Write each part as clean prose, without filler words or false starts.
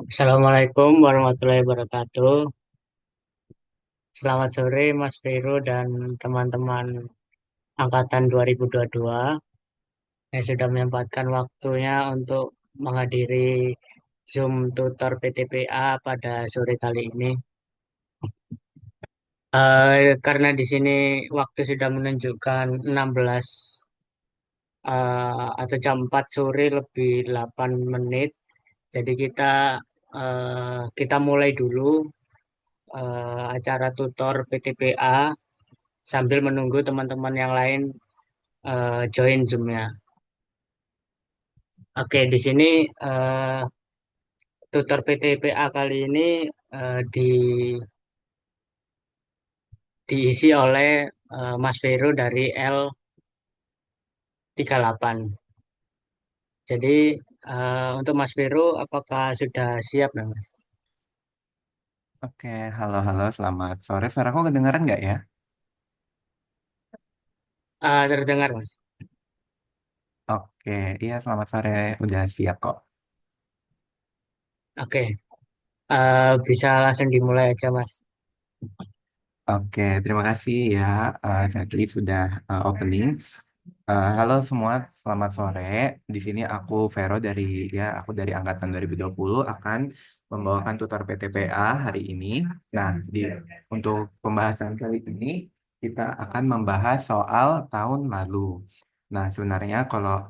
Assalamualaikum warahmatullahi wabarakatuh. Selamat sore Mas Vero dan teman-teman angkatan 2022 yang sudah menyempatkan waktunya untuk menghadiri Zoom tutor PTPA pada sore kali ini. Karena di sini waktu sudah menunjukkan 16 atau jam 4 sore lebih 8 menit. Jadi kita mulai dulu acara tutor PTPA sambil menunggu teman-teman yang lain join Zoom-nya. Oke, di sini eh, tutor PTPA kali ini diisi oleh Mas Vero dari L38. Jadi untuk Mas Vero, apakah sudah siap, ya, Mas? Oke, halo, selamat sore. Suaraku kedengaran nggak ya? Terdengar, Mas. Oke, iya selamat sore. Udah siap kok. Oke, bisa langsung dimulai aja, Mas. Oke, terima kasih ya, Zaki sudah opening. Halo semua, selamat sore. Di sini aku dari angkatan 2020 akan membawakan tutor PTPA hari ini. Nah, untuk pembahasan kali ini kita akan membahas soal tahun lalu. Nah, sebenarnya kalau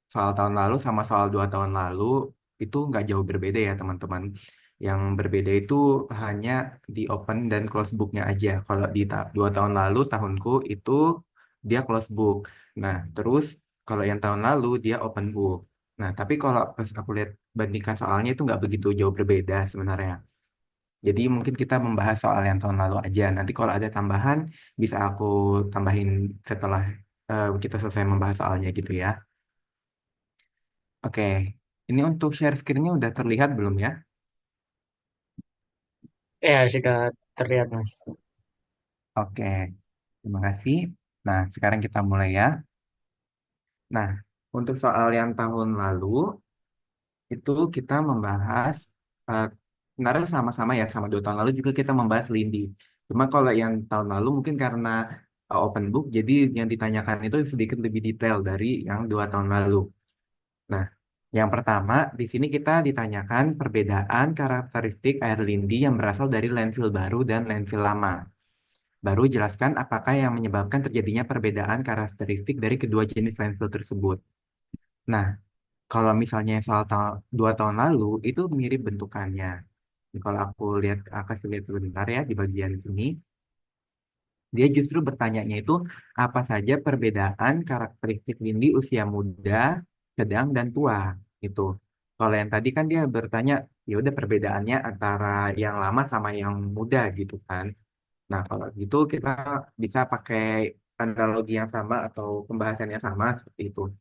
soal tahun lalu sama soal 2 tahun lalu itu nggak jauh berbeda ya teman-teman. Yang berbeda itu hanya di open dan close booknya aja. Kalau di 2 tahun lalu tahunku itu dia close book. Nah terus kalau yang tahun lalu dia open book. Nah tapi kalau pas aku lihat bandingkan soalnya itu nggak begitu jauh berbeda sebenarnya. Jadi mungkin kita membahas soal yang tahun lalu aja. Nanti kalau ada tambahan bisa aku tambahin setelah kita selesai membahas soalnya gitu ya. Oke, ini untuk share screen-nya udah terlihat belum ya? Ya, sudah terlihat, Mas. Oke, terima kasih. Nah, sekarang kita mulai ya. Nah, untuk soal yang tahun lalu, itu kita membahas, eh, sebenarnya sama-sama ya, sama 2 tahun lalu juga kita membahas lindi. Cuma kalau yang tahun lalu mungkin karena open book, jadi yang ditanyakan itu sedikit lebih detail dari yang 2 tahun lalu. Nah, yang pertama, di sini kita ditanyakan perbedaan karakteristik air lindi yang berasal dari landfill baru dan landfill lama. Baru jelaskan apakah yang menyebabkan terjadinya perbedaan karakteristik dari kedua jenis landfill tersebut. Nah, kalau misalnya soal 2 tahun lalu, itu mirip bentukannya. Ini kalau aku kasih lihat sebentar ya di bagian sini. Dia justru bertanyanya itu apa saja perbedaan karakteristik lindi usia muda, sedang, dan tua. Itu. Kalau yang tadi kan dia bertanya, ya udah perbedaannya antara yang lama sama yang muda gitu kan. Nah, kalau gitu kita bisa pakai analogi yang sama atau pembahasan yang sama seperti itu.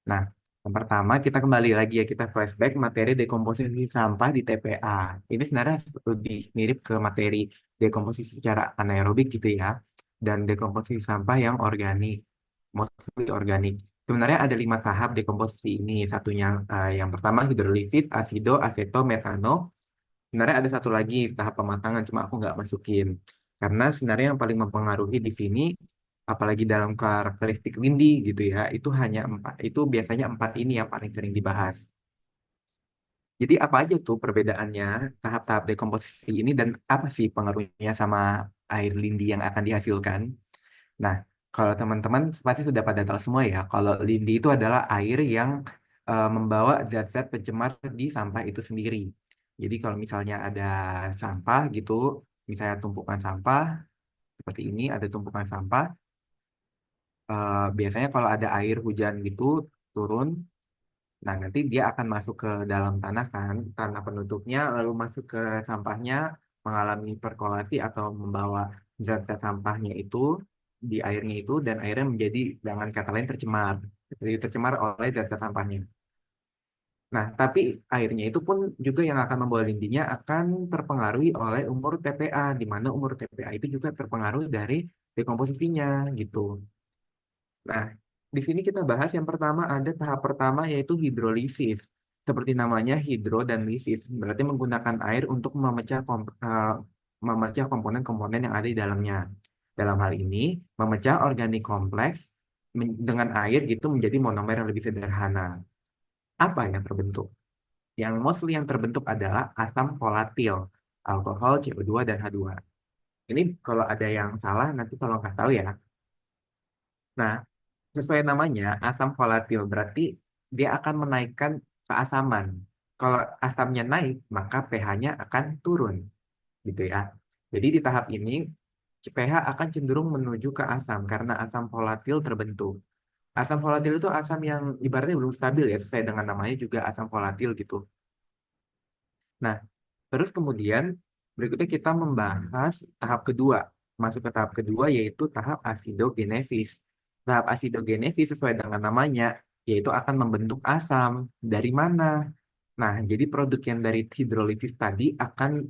Nah, yang pertama kita kembali lagi ya, kita flashback materi dekomposisi sampah di TPA. Ini sebenarnya lebih mirip ke materi dekomposisi secara anaerobik gitu ya, dan dekomposisi sampah yang organik, mostly organik. Sebenarnya ada 5 tahap dekomposisi ini. Satunya yang pertama hidrolisis, asido, aseto, metano. Sebenarnya ada satu lagi tahap pematangan, cuma aku nggak masukin. Karena sebenarnya yang paling mempengaruhi di sini, apalagi dalam karakteristik lindi gitu ya, itu hanya empat. Itu biasanya empat ini yang paling sering dibahas. Jadi apa aja tuh perbedaannya tahap-tahap dekomposisi ini dan apa sih pengaruhnya sama air lindi yang akan dihasilkan? Nah, kalau teman-teman pasti sudah pada tahu semua ya, kalau lindi itu adalah air yang membawa zat-zat pencemar di sampah itu sendiri. Jadi kalau misalnya ada sampah gitu, misalnya tumpukan sampah seperti ini, ada tumpukan sampah, biasanya kalau ada air hujan gitu turun, nah nanti dia akan masuk ke dalam tanah kan, tanah penutupnya, lalu masuk ke sampahnya, mengalami perkolasi atau membawa zat-zat sampahnya itu di airnya itu, dan airnya menjadi dengan kata lain tercemar, jadi tercemar oleh zat-zat sampahnya. Nah, tapi airnya itu pun juga yang akan membawa lindinya akan terpengaruhi oleh umur TPA, di mana umur TPA itu juga terpengaruh dari dekomposisinya gitu. Nah, di sini kita bahas yang pertama ada tahap pertama yaitu hidrolisis. seperti namanya hidro dan lisis, berarti menggunakan air untuk memecah komponen-komponen yang ada di dalamnya. Dalam hal ini, memecah organik kompleks dengan air gitu menjadi monomer yang lebih sederhana. Apa yang terbentuk? Yang mostly yang terbentuk adalah asam volatil, alkohol, CO2, dan H2. Ini kalau ada yang salah, nanti tolong kasih tahu ya. Nah, sesuai namanya, asam volatil berarti dia akan menaikkan keasaman. Kalau asamnya naik, maka pH-nya akan turun, gitu ya. Jadi di tahap ini, pH akan cenderung menuju ke asam karena asam volatil terbentuk. Asam volatil itu asam yang ibaratnya belum stabil ya, sesuai dengan namanya juga asam volatil gitu. Nah, terus kemudian berikutnya kita membahas tahap kedua. Masuk ke tahap kedua yaitu tahap asidogenesis. Tahap asidogenesis sesuai dengan namanya yaitu akan membentuk asam. Dari mana? Nah, jadi produk yang dari hidrolisis tadi akan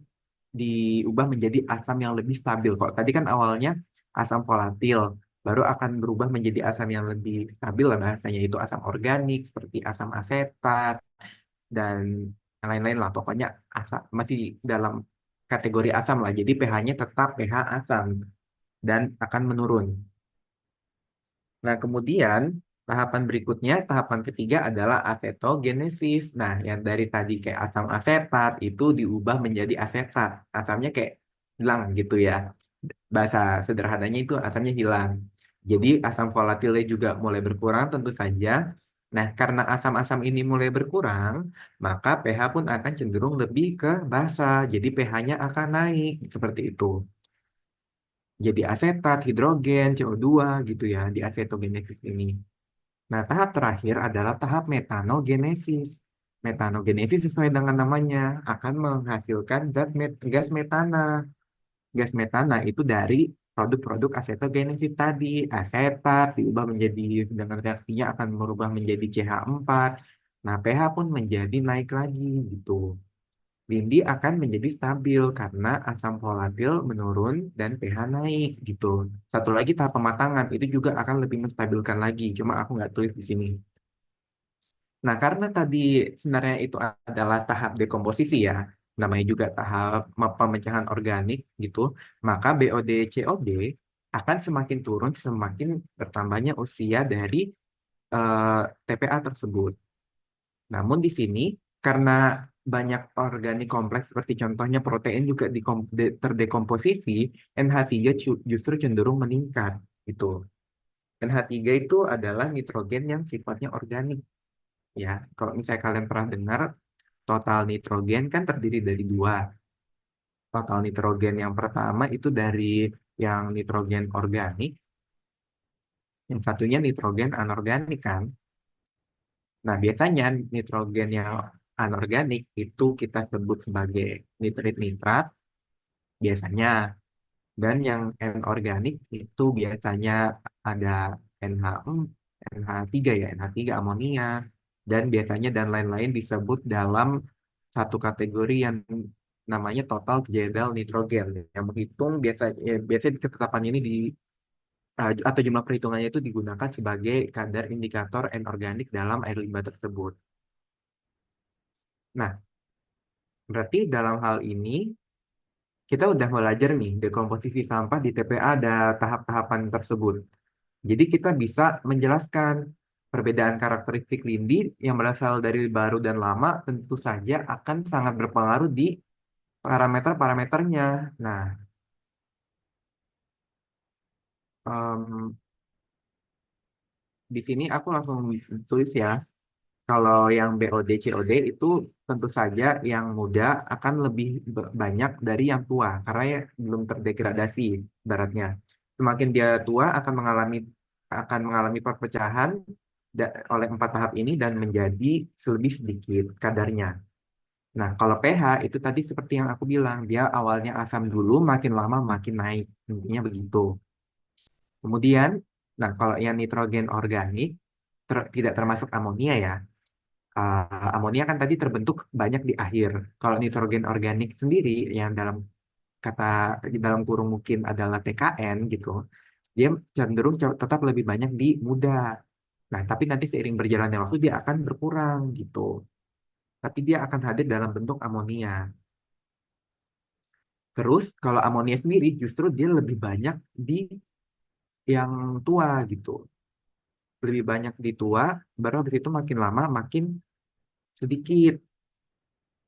diubah menjadi asam yang lebih stabil. Kok tadi kan awalnya asam volatil, baru akan berubah menjadi asam yang lebih stabil lah bahasanya, itu asam organik seperti asam asetat dan yang lain-lain lah. Pokoknya asam masih dalam kategori asam lah. Jadi pH-nya tetap pH asam dan akan menurun. Nah, kemudian tahapan berikutnya, tahapan ketiga adalah asetogenesis. Nah, yang dari tadi kayak asam asetat itu diubah menjadi asetat. Asamnya kayak hilang gitu ya. Bahasa sederhananya itu asamnya hilang. Jadi asam volatilnya juga mulai berkurang tentu saja. Nah, karena asam-asam ini mulai berkurang, maka pH pun akan cenderung lebih ke basa. Jadi pH-nya akan naik seperti itu. Jadi asetat, hidrogen, CO2 gitu ya di asetogenesis ini. Nah, tahap terakhir adalah tahap metanogenesis. Metanogenesis sesuai dengan namanya akan menghasilkan gas metana. Gas metana itu dari produk-produk asetogenesis tadi. Asetat diubah menjadi dengan reaksinya akan merubah menjadi CH4. Nah, pH pun menjadi naik lagi gitu. Lindi akan menjadi stabil karena asam volatil menurun dan pH naik gitu. Satu lagi tahap pematangan itu juga akan lebih menstabilkan lagi. Cuma aku nggak tulis di sini. Nah, karena tadi sebenarnya itu adalah tahap dekomposisi ya, namanya juga tahap pemecahan organik gitu, maka BOD COD akan semakin turun semakin bertambahnya usia dari eh, TPA tersebut. Namun di sini karena banyak organik kompleks seperti contohnya protein juga terdekomposisi, NH3 justru cenderung meningkat gitu. NH3 itu adalah nitrogen yang sifatnya organik. Ya, kalau misalnya kalian pernah dengar, total nitrogen kan terdiri dari dua. Total nitrogen yang pertama itu dari yang nitrogen organik, yang satunya nitrogen anorganik kan. Nah, biasanya nitrogen yang anorganik itu kita sebut sebagai nitrit-nitrat biasanya. Dan yang anorganik itu biasanya ada NH3 ya, NH3 amonia. Dan biasanya dan lain-lain disebut dalam satu kategori yang namanya total jedal nitrogen. Yang menghitung biasanya ketetapan ini atau jumlah perhitungannya itu digunakan sebagai kadar indikator anorganik dalam air limbah tersebut. Nah, berarti dalam hal ini kita udah belajar nih dekomposisi sampah di TPA ada tahap-tahapan tersebut. Jadi kita bisa menjelaskan perbedaan karakteristik lindi yang berasal dari baru dan lama tentu saja akan sangat berpengaruh di parameter-parameternya. Nah, em, di sini aku langsung tulis ya. Kalau yang BOD COD itu tentu saja yang muda akan lebih banyak dari yang tua karena ya belum terdegradasi baratnya. Semakin dia tua akan mengalami perpecahan oleh empat tahap ini dan menjadi lebih sedikit kadarnya. Nah, kalau pH itu tadi seperti yang aku bilang, dia awalnya asam dulu, makin lama makin naik. Intinya begitu. Kemudian, nah kalau yang nitrogen organik tidak termasuk amonia ya. Amonia kan tadi terbentuk banyak di akhir. Kalau nitrogen organik sendiri yang kata di dalam kurung mungkin adalah TKN gitu, dia cenderung tetap lebih banyak di muda. Nah, tapi nanti seiring berjalannya waktu dia akan berkurang gitu. tapi dia akan hadir dalam bentuk amonia. Terus kalau amonia sendiri justru dia lebih banyak di yang tua gitu. Lebih banyak di tua, baru habis itu makin lama makin sedikit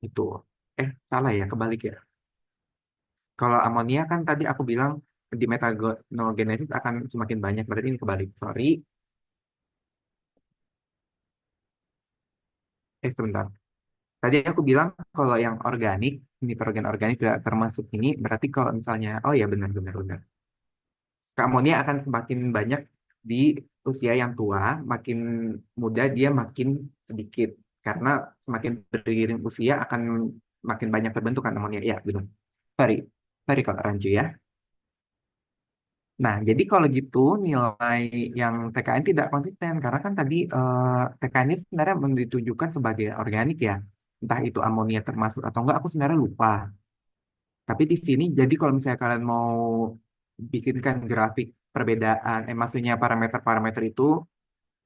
gitu. Salah ya, kebalik ya. Kalau amonia kan tadi aku bilang di metanogenesis akan semakin banyak, berarti ini kebalik. Sorry, sebentar. Tadi aku bilang kalau yang organik, nitrogen organik tidak termasuk ini, berarti kalau misalnya, oh ya benar benar benar. Amonia akan semakin banyak di usia yang tua, makin muda dia makin sedikit. Karena semakin beriring usia akan makin banyak terbentuk kan amonia. Ya, benar. Sorry, sorry kalau rancu ya. Nah, jadi kalau gitu nilai yang TKN tidak konsisten karena kan tadi TKN ini sebenarnya ditujukan sebagai organik ya. Entah itu amonia termasuk atau enggak, aku sebenarnya lupa. Tapi di sini, jadi kalau misalnya kalian mau bikinkan grafik perbedaan, maksudnya parameter-parameter itu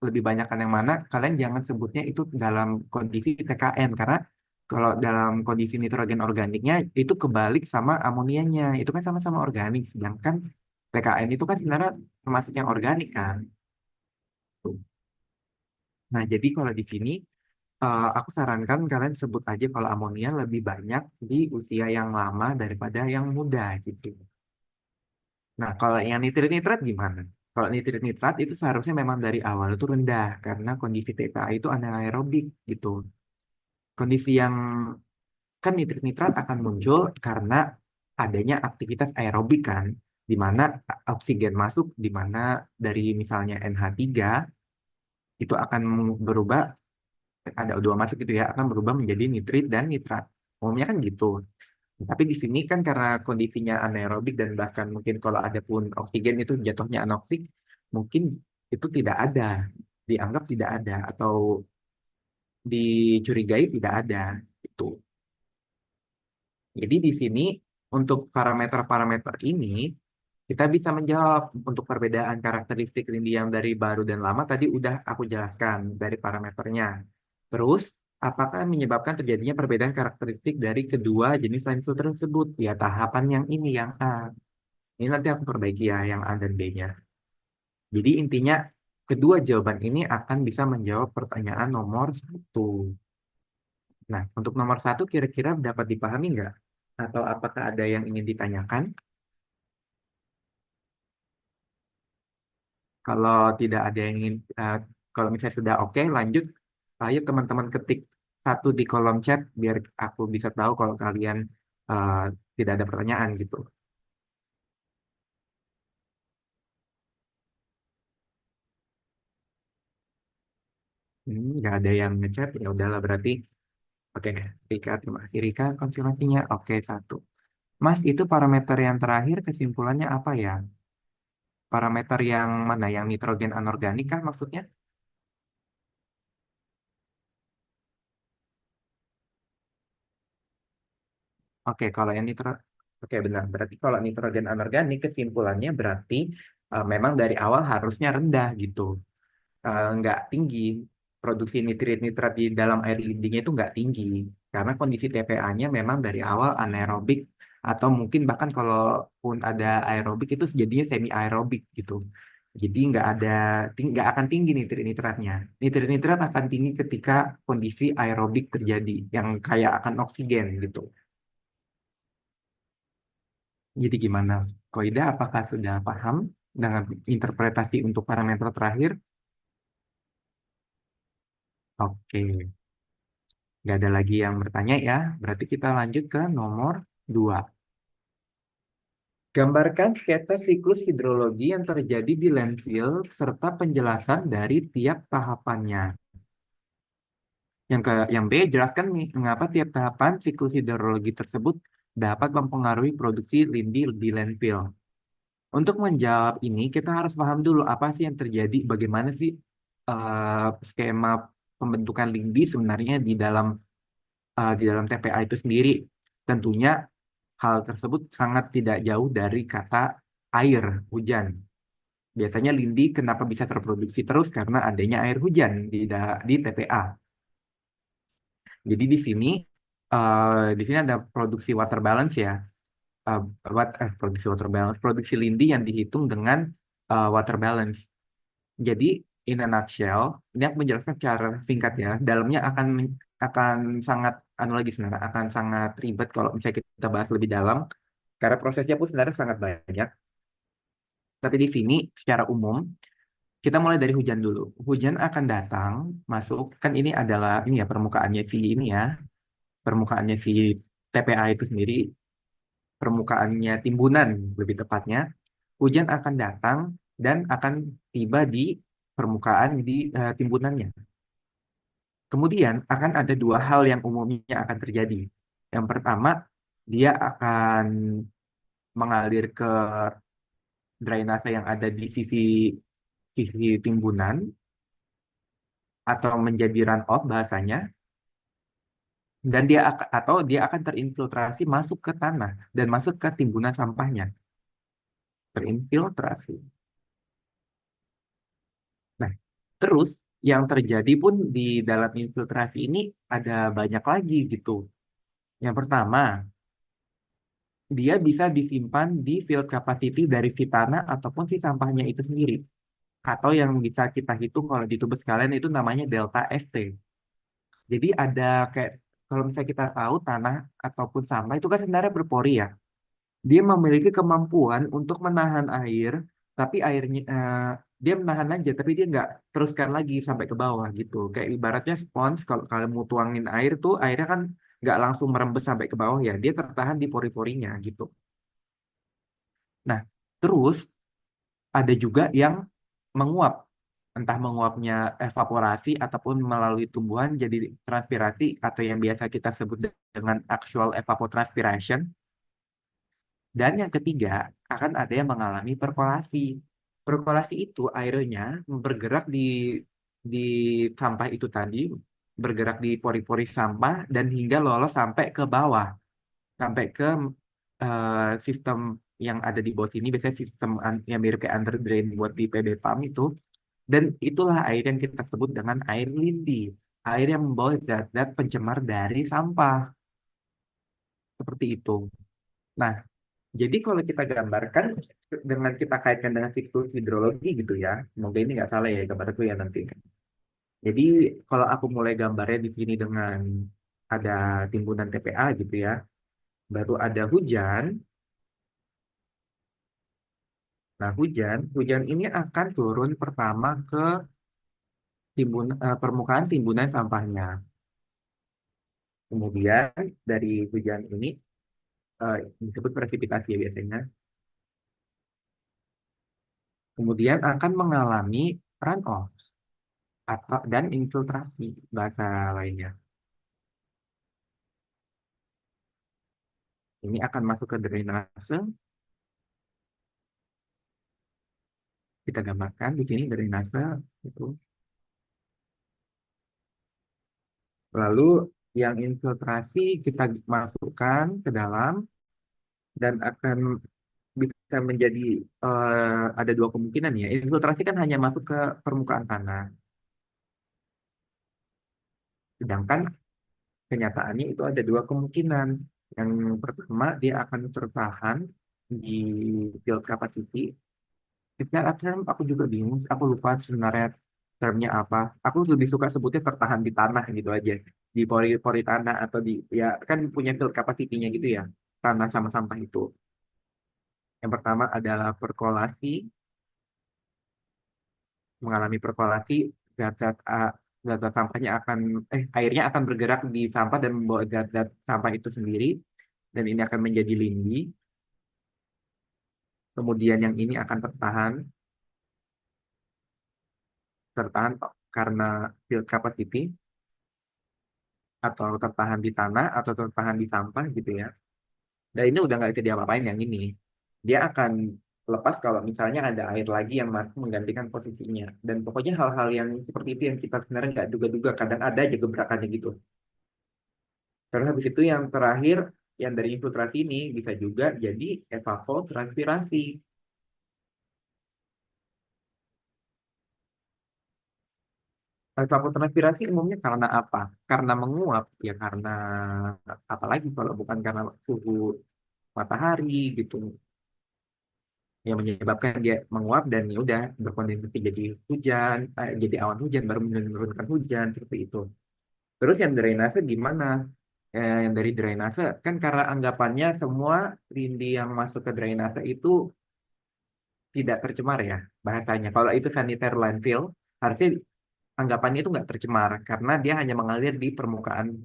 lebih banyak kan yang mana, kalian jangan sebutnya itu dalam kondisi TKN. Karena kalau dalam kondisi nitrogen organiknya, itu kebalik sama amonianya. Itu kan sama-sama organik. Sedangkan TKN itu kan sebenarnya termasuk yang organik kan. Tuh. Nah, jadi kalau di sini, aku sarankan kalian sebut aja kalau amonia lebih banyak di usia yang lama daripada yang muda gitu. Nah, kalau yang nitrit-nitrat gimana? Kalau nitrit-nitrat itu seharusnya memang dari awal itu rendah karena kondisi TPA itu anaerobik gitu. Kondisi yang kan nitrit-nitrat akan muncul karena adanya aktivitas aerobik kan, di mana oksigen masuk, di mana dari misalnya NH3 itu akan berubah, ada O2 masuk gitu ya, akan berubah menjadi nitrit dan nitrat. Umumnya kan gitu. Tapi di sini kan karena kondisinya anaerobik dan bahkan mungkin kalau ada pun oksigen itu jatuhnya anoksik, mungkin itu tidak ada, dianggap tidak ada atau dicurigai tidak ada itu. Jadi di sini untuk parameter-parameter ini kita bisa menjawab untuk perbedaan karakteristik lindi yang dari baru dan lama tadi udah aku jelaskan dari parameternya. Terus apakah menyebabkan terjadinya perbedaan karakteristik dari kedua jenis lensa tersebut? Ya tahapan yang ini yang A. Ini nanti aku perbaiki ya yang A dan B-nya. Jadi intinya kedua jawaban ini akan bisa menjawab pertanyaan nomor satu. Nah, untuk nomor satu kira-kira dapat dipahami nggak? Atau apakah ada yang ingin ditanyakan? Kalau tidak ada yang ingin, kalau misalnya sudah oke, lanjut. Ayo teman-teman ketik satu di kolom chat biar aku bisa tahu kalau kalian eh, tidak ada pertanyaan gitu. Nggak ada yang ngechat, ya udahlah berarti. Oke, Rika, terima kasih Rika konfirmasinya. Oke, satu. Mas, itu parameter yang terakhir kesimpulannya apa ya? Parameter yang mana? Yang nitrogen anorganik kah maksudnya? Oke, kalau yang Oke, benar. Berarti kalau nitrogen anorganik kesimpulannya berarti memang dari awal harusnya rendah gitu. Nggak tinggi. Produksi nitrit-nitrat di dalam air lindingnya itu nggak tinggi. Karena kondisi TPA-nya memang dari awal anaerobik atau mungkin bahkan kalaupun ada aerobik itu jadinya semi aerobik gitu. Jadi nggak akan tinggi nitrit-nitratnya. Nitrit-nitrat akan tinggi ketika kondisi aerobik terjadi yang kayak akan oksigen gitu. Jadi gimana, Koida, apakah sudah paham dengan interpretasi untuk parameter terakhir? Oke, nggak ada lagi yang bertanya ya. Berarti kita lanjut ke nomor 2. Gambarkan sketsa siklus hidrologi yang terjadi di landfill serta penjelasan dari tiap tahapannya. Yang B, jelaskan nih mengapa tiap tahapan siklus hidrologi tersebut dapat mempengaruhi produksi lindi di landfill. Untuk menjawab ini, kita harus paham dulu apa sih yang terjadi, bagaimana sih skema pembentukan lindi sebenarnya di dalam TPA itu sendiri. Tentunya hal tersebut sangat tidak jauh dari kata air, hujan. Biasanya lindi kenapa bisa terproduksi terus karena adanya air hujan di TPA. Jadi di sini ada produksi water balance ya. Eh, produksi water balance, produksi lindi yang dihitung dengan water balance. Jadi in a nutshell, ini aku menjelaskan secara singkat ya. Dalamnya akan sangat anu lagi sebenarnya, akan sangat ribet kalau misalnya kita bahas lebih dalam. Karena prosesnya pun sebenarnya sangat banyak. Tapi di sini secara umum kita mulai dari hujan dulu. Hujan akan datang, masuk, kan ini adalah ini ya permukaannya si ini ya, permukaannya si TPA itu sendiri, permukaannya timbunan lebih tepatnya. Hujan akan datang dan akan tiba di permukaan di timbunannya. Kemudian akan ada dua hal yang umumnya akan terjadi. Yang pertama, dia akan mengalir ke drainase yang ada di sisi sisi timbunan atau menjadi runoff bahasanya, dan dia akan terinfiltrasi masuk ke tanah dan masuk ke timbunan sampahnya, terinfiltrasi. Nah, terus yang terjadi pun di dalam infiltrasi ini ada banyak lagi gitu. Yang pertama, dia bisa disimpan di field capacity dari si tanah ataupun si sampahnya itu sendiri. Atau yang bisa kita hitung kalau di tubes sekalian itu namanya delta ST. Jadi ada kayak, kalau misalnya kita tahu tanah ataupun sampah itu kan sebenarnya berpori ya. Dia memiliki kemampuan untuk menahan air, tapi airnya dia menahan aja, tapi dia nggak teruskan lagi sampai ke bawah gitu. Kayak ibaratnya spons, kalau kalian mau tuangin air tuh, airnya kan nggak langsung merembes sampai ke bawah ya, dia tertahan di pori-porinya gitu. Nah, terus ada juga yang menguap, entah menguapnya evaporasi ataupun melalui tumbuhan jadi transpirasi atau yang biasa kita sebut dengan actual evapotranspiration. Dan yang ketiga, akan ada yang mengalami perkolasi. Perkolasi itu airnya bergerak di sampah itu tadi, bergerak di pori-pori sampah dan hingga lolos sampai ke bawah, sampai ke sistem yang ada di bawah sini, biasanya sistem yang mirip kayak under drain buat di PB PAM itu. Dan itulah air yang kita sebut dengan air lindi, air yang membawa zat-zat pencemar dari sampah, seperti itu. Nah, jadi kalau kita gambarkan dengan kita kaitkan dengan siklus hidrologi gitu ya, semoga ini nggak salah ya gambarku ya nanti. Jadi kalau aku mulai gambarnya di sini dengan ada timbunan TPA gitu ya, baru ada hujan. Nah hujan ini akan turun pertama ke permukaan timbunan sampahnya. Kemudian dari hujan ini disebut presipitasi ya biasanya. Kemudian akan mengalami runoff dan infiltrasi bahasa lainnya. Ini akan masuk ke drainase. Kita gambarkan di sini drainase itu. Lalu yang infiltrasi kita masukkan ke dalam dan akan bisa menjadi ada dua kemungkinan ya. Infiltrasi kan hanya masuk ke permukaan tanah. Sedangkan kenyataannya itu ada dua kemungkinan. Yang pertama dia akan tertahan di field capacity. Secara term aku juga bingung, aku lupa sebenarnya termnya apa. Aku lebih suka sebutnya tertahan di tanah gitu aja, di pori-pori tanah atau di ya kan punya field capacity-nya gitu ya, tanah sama sampah itu. Yang pertama adalah perkolasi, mengalami perkolasi zat-zat zat-zat sampahnya airnya akan bergerak di sampah dan membawa zat-zat sampah itu sendiri dan ini akan menjadi lindi. Kemudian yang ini akan tertahan karena field capacity atau tertahan di tanah atau tertahan di sampah gitu ya. Dan ini udah nggak bisa diapa-apain yang ini. Dia akan lepas kalau misalnya ada air lagi yang masuk menggantikan posisinya. Dan pokoknya hal-hal yang seperti itu yang kita sebenarnya nggak duga-duga. Kadang ada aja gebrakannya gitu. Terus habis itu yang terakhir, yang dari infiltrasi ini bisa juga jadi evapotranspirasi. Evapotranspirasi umumnya karena apa? Karena menguap, ya karena apalagi kalau bukan karena suhu matahari gitu yang menyebabkan dia menguap dan ya udah berkondensasi jadi hujan, jadi awan hujan baru menurunkan hujan seperti itu. Terus yang drainase gimana? Yang dari drainase kan karena anggapannya semua lindi yang masuk ke drainase itu tidak tercemar ya bahasanya. Kalau itu sanitary landfill harusnya anggapannya itu nggak tercemar karena dia hanya mengalir di permukaan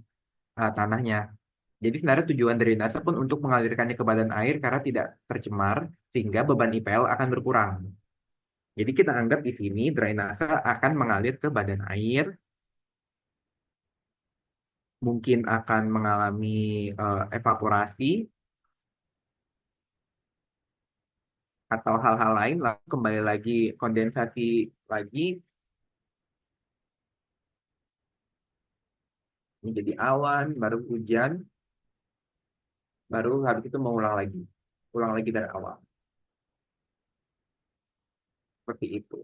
tanahnya. Jadi sebenarnya tujuan drainase pun untuk mengalirkannya ke badan air karena tidak tercemar sehingga beban IPL akan berkurang. Jadi kita anggap di sini drainase akan mengalir ke badan air, mungkin akan mengalami evaporasi atau hal-hal lain, lalu kembali lagi kondensasi lagi menjadi awan, baru hujan, baru habis itu ulang lagi dari awal, seperti itu.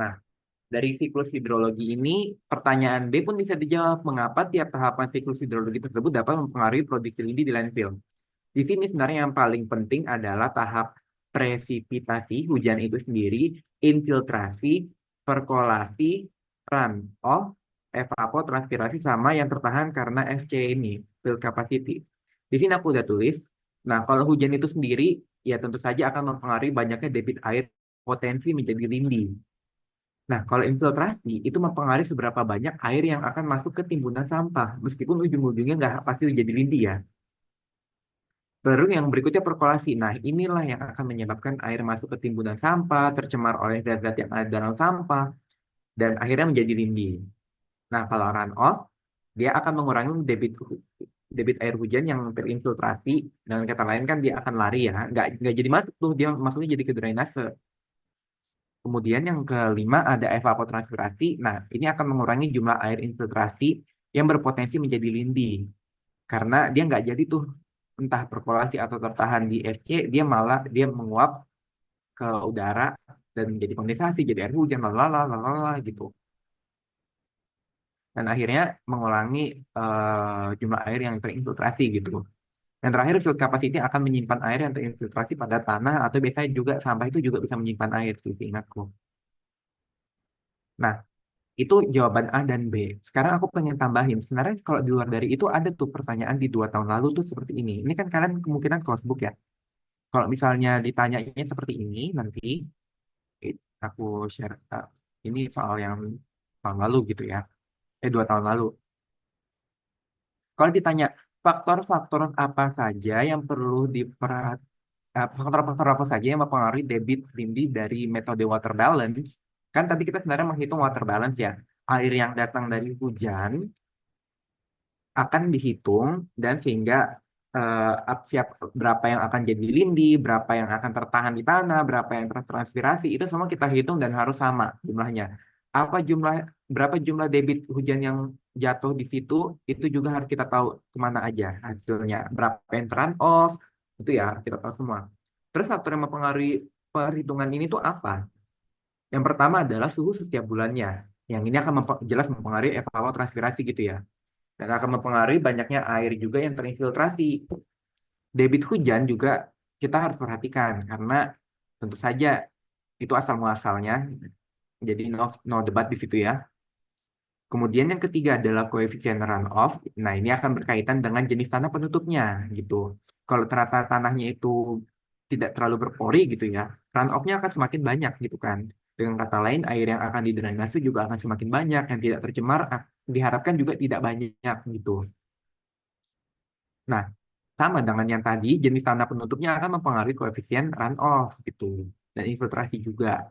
Nah, dari siklus hidrologi ini, pertanyaan B pun bisa dijawab mengapa tiap tahapan siklus hidrologi tersebut dapat mempengaruhi produksi lindi di landfill. Di sini sebenarnya yang paling penting adalah tahap presipitasi hujan itu sendiri, infiltrasi, perkolasi, runoff, evapotranspirasi sama yang tertahan karena FC ini, field capacity. Di sini aku udah tulis. Nah, kalau hujan itu sendiri, ya tentu saja akan mempengaruhi banyaknya debit air potensi menjadi lindi. Nah, kalau infiltrasi itu mempengaruhi seberapa banyak air yang akan masuk ke timbunan sampah, meskipun ujung-ujungnya nggak pasti jadi lindi ya. Baru yang berikutnya perkolasi. Nah, inilah yang akan menyebabkan air masuk ke timbunan sampah, tercemar oleh zat-zat yang ada dalam sampah, dan akhirnya menjadi lindi. Nah, kalau runoff, dia akan mengurangi debit air hujan yang terinfiltrasi. Dengan kata lain kan dia akan lari ya, nggak jadi masuk tuh, dia masuknya jadi ke drainase. Kemudian yang kelima ada evapotranspirasi. Nah, ini akan mengurangi jumlah air infiltrasi yang berpotensi menjadi lindi. Karena dia nggak jadi tuh entah perkolasi atau tertahan di FC, dia menguap ke udara dan menjadi kondensasi, jadi air hujan, lalala gitu. Dan akhirnya mengurangi jumlah air yang terinfiltrasi gitu. Yang terakhir, field capacity akan menyimpan air yang terinfiltrasi pada tanah atau biasanya juga sampah itu juga bisa menyimpan air, sih, ingatku. Nah, itu jawaban A dan B. Sekarang aku pengen tambahin. Sebenarnya kalau di luar dari itu ada tuh pertanyaan di 2 tahun lalu tuh seperti ini. Ini kan kalian kemungkinan close book ya. Kalau misalnya ditanyanya seperti ini nanti aku share ini soal yang tahun lalu gitu ya. 2 tahun lalu. Kalau ditanya faktor-faktor apa saja yang perlu faktor-faktor apa saja yang mempengaruhi debit lindi dari metode water balance, kan tadi kita sebenarnya menghitung water balance ya. Air yang datang dari hujan akan dihitung dan sehingga siap berapa yang akan jadi lindi, berapa yang akan tertahan di tanah, berapa yang tertranspirasi, itu semua kita hitung dan harus sama jumlahnya. Apa jumlah Berapa jumlah debit hujan yang jatuh di situ itu juga harus kita tahu kemana aja hasilnya. Berapa yang turn off itu ya harus kita tahu semua. Terus faktor yang mempengaruhi perhitungan ini tuh apa? Yang pertama adalah suhu setiap bulannya. Yang ini akan jelas mempengaruhi evapotranspirasi gitu ya dan akan mempengaruhi banyaknya air juga yang terinfiltrasi. Debit hujan juga kita harus perhatikan karena tentu saja itu asal muasalnya, jadi no debat di situ ya. Kemudian yang ketiga adalah koefisien runoff. Nah, ini akan berkaitan dengan jenis tanah penutupnya gitu. Kalau ternyata tanahnya itu tidak terlalu berpori gitu ya, runoff-nya akan semakin banyak gitu kan. Dengan kata lain, air yang akan didrainase juga akan semakin banyak, yang tidak tercemar diharapkan juga tidak banyak gitu. Nah, sama dengan yang tadi, jenis tanah penutupnya akan mempengaruhi koefisien runoff gitu. Dan infiltrasi juga.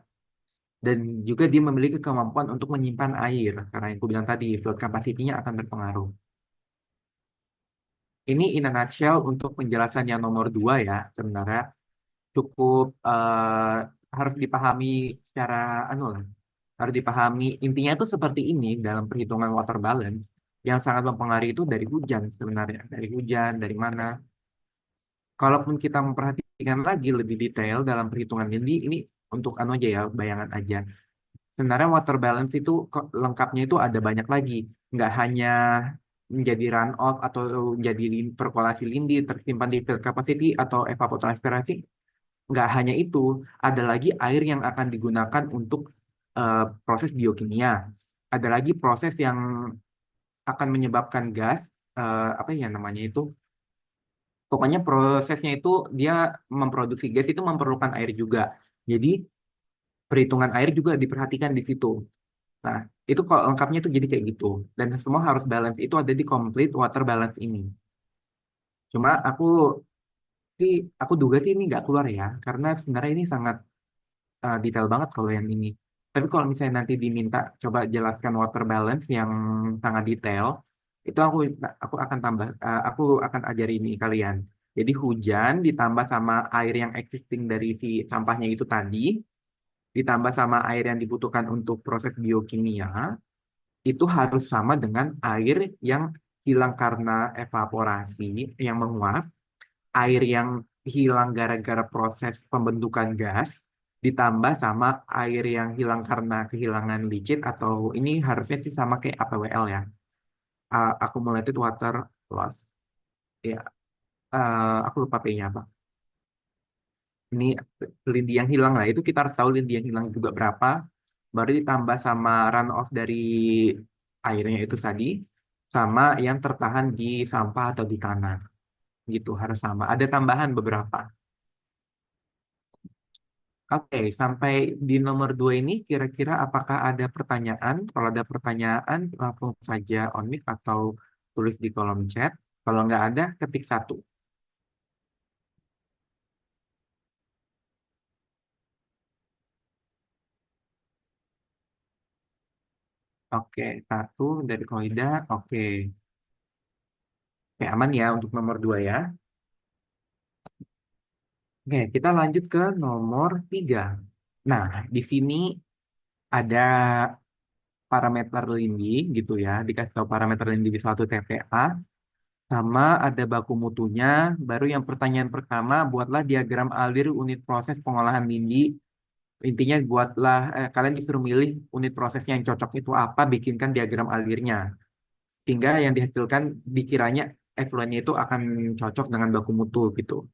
Dan juga dia memiliki kemampuan untuk menyimpan air. Karena yang aku bilang tadi, field capacity-nya akan berpengaruh. Ini in a nutshell untuk penjelasan yang nomor 2 ya. Sebenarnya cukup harus dipahami secara anu lah. Harus dipahami intinya itu seperti ini dalam perhitungan water balance. Yang sangat mempengaruhi itu dari hujan sebenarnya. Dari hujan, dari mana. Kalaupun kita memperhatikan lagi lebih detail dalam perhitungan ini untuk anu aja ya, bayangan aja. sebenarnya water balance itu lengkapnya itu ada banyak lagi. Nggak hanya menjadi runoff atau menjadi perkolasi lindi tersimpan di field capacity atau evapotranspirasi. Nggak hanya itu, ada lagi air yang akan digunakan untuk proses biokimia. Ada lagi proses yang akan menyebabkan gas, apa ya namanya itu? Pokoknya prosesnya itu dia memproduksi gas itu memerlukan air juga. Jadi perhitungan air juga diperhatikan di situ. Nah, itu kalau lengkapnya itu jadi kayak gitu. Dan semua harus balance. Itu ada di complete water balance ini. Cuma sih, aku duga sih ini nggak keluar ya. Karena sebenarnya ini sangat detail banget kalau yang ini. Tapi kalau misalnya nanti diminta coba jelaskan water balance yang sangat detail, itu aku akan aku akan ajari ini kalian. Jadi hujan ditambah sama air yang existing dari si sampahnya itu tadi, ditambah sama air yang dibutuhkan untuk proses biokimia, itu harus sama dengan air yang hilang karena evaporasi yang menguap, air yang hilang gara-gara proses pembentukan gas, ditambah sama air yang hilang karena kehilangan licin atau ini harusnya sih sama kayak APWL ya, accumulated water loss. Ya, aku lupa P-nya apa. Ini lindi yang hilang lah, itu kita harus tahu lindi yang hilang juga berapa, baru ditambah sama runoff dari airnya itu tadi, sama yang tertahan di sampah atau di tanah gitu harus sama. Ada tambahan beberapa. Oke, sampai di nomor 2 ini kira-kira apakah ada pertanyaan? Kalau ada pertanyaan langsung saja on mic atau tulis di kolom chat. Kalau nggak ada, ketik satu. Oke, satu dari Koida. Oke, oke aman ya untuk nomor 2 ya. Oke, kita lanjut ke nomor 3. Nah, di sini ada parameter lindi gitu ya. Dikasih tahu parameter lindi di suatu TPA. Sama ada baku mutunya. Baru yang pertanyaan pertama, buatlah diagram alir unit proses pengolahan lindi. Intinya kalian disuruh milih unit prosesnya yang cocok itu apa, bikinkan diagram alirnya. Hingga yang dihasilkan dikiranya efluennya itu akan cocok dengan baku mutu gitu.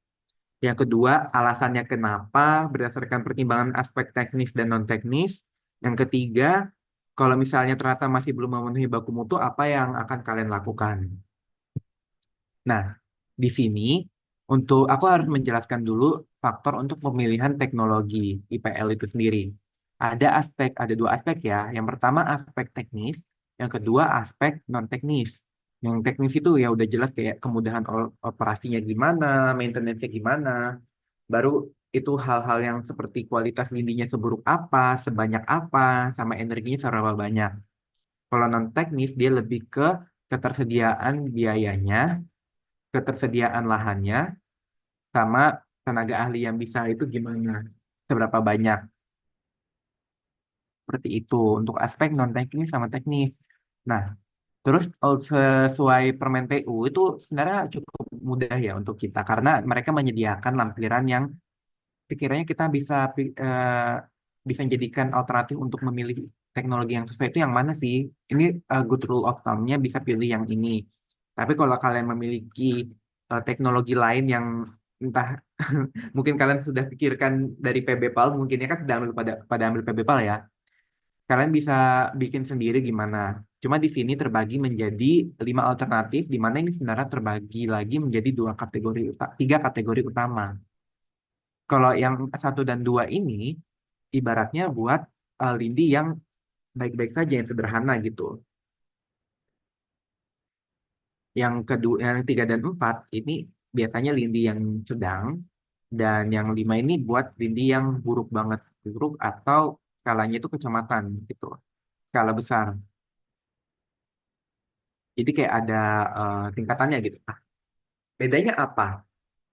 Yang kedua, alasannya kenapa berdasarkan pertimbangan aspek teknis dan non-teknis. Yang ketiga, kalau misalnya ternyata masih belum memenuhi baku mutu, apa yang akan kalian lakukan? Nah, di sini aku harus menjelaskan dulu faktor untuk pemilihan teknologi IPL itu sendiri. Ada dua aspek ya. Yang pertama aspek teknis, yang kedua aspek non teknis. Yang teknis itu ya udah jelas kayak kemudahan operasinya gimana, maintenance-nya gimana. Baru itu hal-hal yang seperti kualitas lindinya seburuk apa, sebanyak apa, sama energinya seberapa banyak. Kalau non teknis dia lebih ke ketersediaan biayanya, ketersediaan lahannya, sama tenaga ahli yang bisa itu gimana, seberapa banyak. Seperti itu untuk aspek non teknis sama teknis. Nah, terus sesuai Permen PU itu sebenarnya cukup mudah ya untuk kita karena mereka menyediakan lampiran yang sekiranya kita bisa jadikan alternatif untuk memilih teknologi yang sesuai itu yang mana sih? Ini good rule of thumb-nya bisa pilih yang ini. Tapi kalau kalian memiliki teknologi lain yang entah mungkin kalian sudah pikirkan dari PBPAL, mungkin ya kan sudah ambil pada ambil PBPAL ya. Kalian bisa bikin sendiri gimana. Cuma di sini terbagi menjadi 5 alternatif, di mana ini sebenarnya terbagi lagi menjadi tiga kategori utama. Kalau yang satu dan dua ini ibaratnya buat lindi yang baik-baik saja, yang sederhana gitu. Yang kedua, yang tiga dan empat ini biasanya lindi yang sedang, dan yang lima ini buat lindi yang buruk banget, buruk atau skalanya itu kecamatan gitu, skala besar. Jadi kayak ada tingkatannya gitu. Nah, bedanya apa?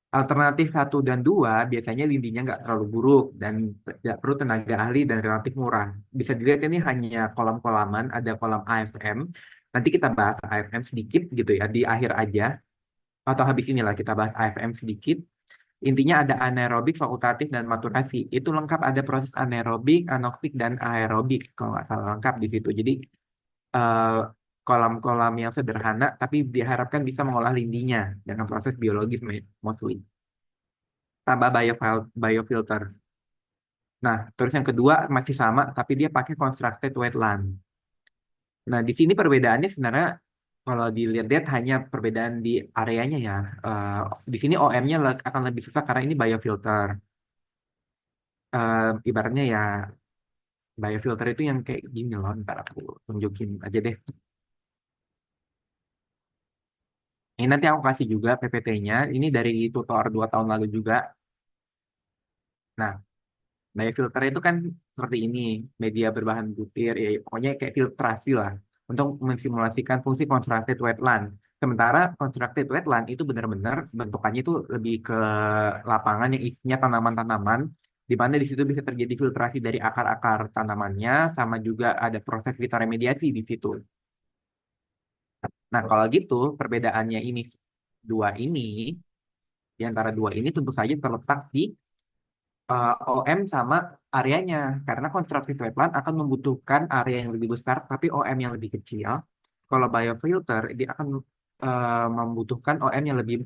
Alternatif satu dan dua biasanya lindinya nggak terlalu buruk dan tidak perlu tenaga ahli dan relatif murah. Bisa dilihat ini hanya kolam-kolaman, ada kolam AFM. Nanti kita bahas AFM sedikit gitu ya di akhir aja atau habis inilah kita bahas AFM sedikit. Intinya ada anaerobik, fakultatif, dan maturasi. Itu lengkap ada proses anaerobik, anoksik, dan aerobik. Kalau nggak salah lengkap di situ. Jadi eh, kolam-kolam yang sederhana, tapi diharapkan bisa mengolah lindinya dengan proses biologis mostly. Tambah biofilter. Nah, terus yang kedua masih sama, tapi dia pakai constructed wetland. Nah, di sini perbedaannya sebenarnya kalau dilihat-lihat hanya perbedaan di areanya ya. Eh, di sini OM-nya akan lebih susah karena ini biofilter. Ibaratnya ya biofilter itu yang kayak gini loh, ntar aku tunjukin aja deh. Ini nanti aku kasih juga PPT-nya. Ini dari tutor 2 tahun lalu juga. Nah, biofilter itu kan seperti ini, media berbahan butir, ya, pokoknya kayak filtrasi lah untuk mensimulasikan fungsi constructed wetland. Sementara constructed wetland itu benar-benar bentukannya itu lebih ke lapangan yang isinya tanaman-tanaman, di mana di situ bisa terjadi filtrasi dari akar-akar tanamannya, sama juga ada proses fitoremediasi di situ. Nah, kalau gitu perbedaannya ini dua ini, di antara dua ini tentu saja terletak di OM sama areanya. Karena constructed wetland akan membutuhkan area yang lebih besar, tapi OM yang lebih kecil. Kalau biofilter, dia akan membutuhkan OM yang lebih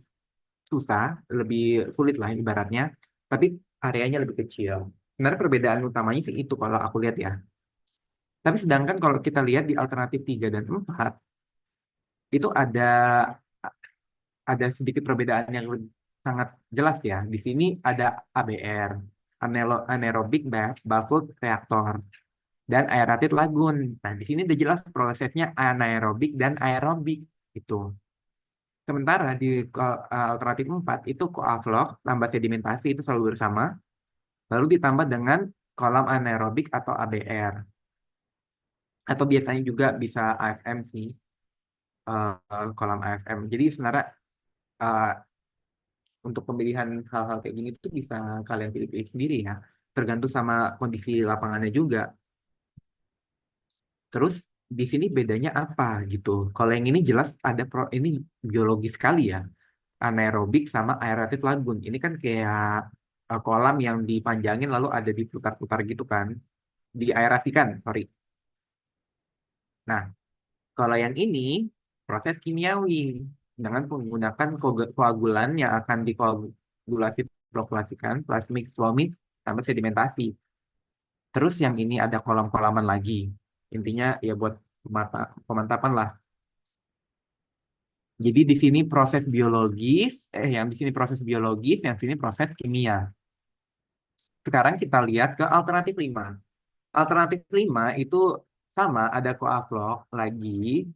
susah, lebih sulit lah ibaratnya, tapi areanya lebih kecil. Sebenarnya perbedaan utamanya sih itu kalau aku lihat ya. Tapi sedangkan kalau kita lihat di alternatif 3 dan 4, itu ada sedikit perbedaan yang sangat jelas ya. Di sini ada ABR, anaerobic baffled reactor, dan aerated lagoon. Nah, di sini udah jelas prosesnya anaerobik dan aerobik itu. Sementara di alternatif 4 itu koaflok tambah sedimentasi itu selalu bersama, lalu ditambah dengan kolam anaerobik atau ABR. Atau biasanya juga bisa AFM sih, kolam AFM. Jadi sebenarnya eh, untuk pemilihan hal-hal kayak gini tuh bisa kalian pilih-pilih sendiri ya. Tergantung sama kondisi lapangannya juga. Terus di sini bedanya apa gitu? Kalau yang ini jelas ini biologis sekali ya. Anaerobik sama aerated lagoon. Ini kan kayak kolam yang dipanjangin lalu ada diputar-putar gitu kan. Diaerasikan, sorry. Nah, kalau yang ini proses kimiawi dengan menggunakan koagulan yang akan dikoagulasi flokkulasikan, plasmik flow mix, sampai sedimentasi. Terus yang ini ada kolam-kolaman lagi. Intinya ya buat pemantapan lah. Jadi di sini proses biologis, yang di sini proses biologis, yang sini proses kimia. Sekarang kita lihat ke alternatif 5. Alternatif 5 itu sama, ada koaflok lagi,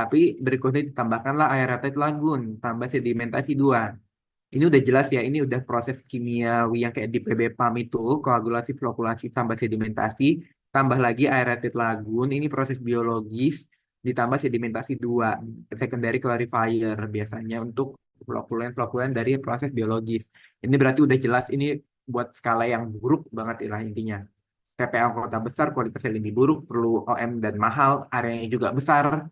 tapi berikutnya ditambahkanlah aerated lagoon, tambah sedimentasi 2. Ini udah jelas ya, ini udah proses kimiawi yang kayak di PB PAM itu, koagulasi, flokulasi, tambah sedimentasi, tambah lagi aerated lagoon, ini proses biologis, ditambah sedimentasi 2, secondary clarifier biasanya untuk flokulen-flokulen dari proses biologis. Ini berarti udah jelas, ini buat skala yang buruk banget lah intinya. TPA kota besar, kualitasnya lebih buruk, perlu OM dan mahal, areanya juga besar.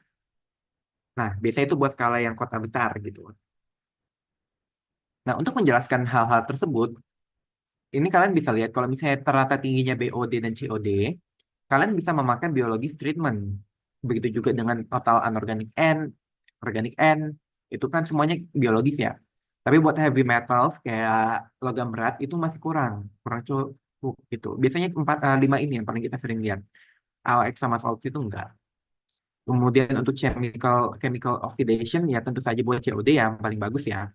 Nah, biasanya itu buat skala yang kota besar gitu. Nah, untuk menjelaskan hal-hal tersebut, ini kalian bisa lihat kalau misalnya ternyata tingginya BOD dan COD, kalian bisa memakai biologis treatment. Begitu juga dengan total anorganic N, organic N, itu kan semuanya biologis ya. Tapi buat heavy metals kayak logam berat itu masih kurang, kurang cukup gitu. Biasanya 5 ini yang paling kita sering lihat. AOX sama salt itu enggak. Kemudian untuk chemical chemical oxidation ya tentu saja buat COD yang paling bagus ya.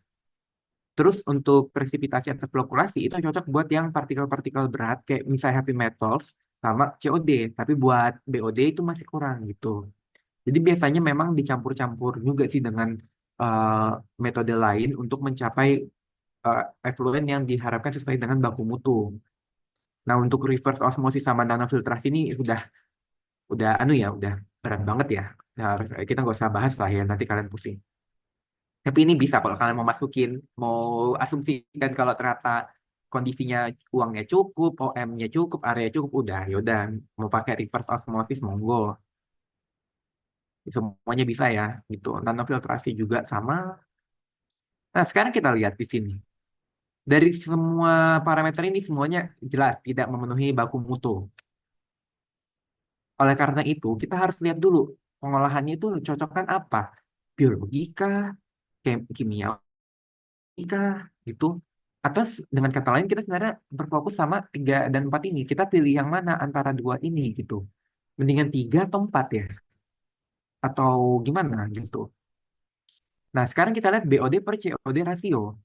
Terus untuk presipitasi atau flockulasi itu cocok buat yang partikel-partikel berat kayak misalnya heavy metals sama COD. Tapi buat BOD itu masih kurang gitu. Jadi biasanya memang dicampur-campur juga sih dengan eh, metode lain untuk mencapai effluent yang diharapkan sesuai dengan baku mutu. Nah untuk reverse osmosis sama nanofiltrasi ini udah anu ya udah berat banget ya. Nah, kita nggak usah bahas lah ya nanti kalian pusing. Tapi ini bisa kalau kalian mau masukin, mau asumsikan kalau ternyata kondisinya uangnya cukup, OM-nya cukup, area cukup, udah, yaudah, mau pakai reverse osmosis, monggo. Semuanya bisa ya, gitu. Nanofiltrasi juga sama. Nah, sekarang kita lihat di sini. Dari semua parameter ini semuanya jelas tidak memenuhi baku mutu. Oleh karena itu, kita harus lihat dulu pengolahannya itu cocokkan apa? Biologika, kimia kah gitu. Atau dengan kata lain kita sebenarnya berfokus sama 3 dan 4 ini. Kita pilih yang mana antara dua ini gitu. Mendingan 3 atau 4 ya. Atau gimana gitu. Nah sekarang kita lihat BOD per COD rasio.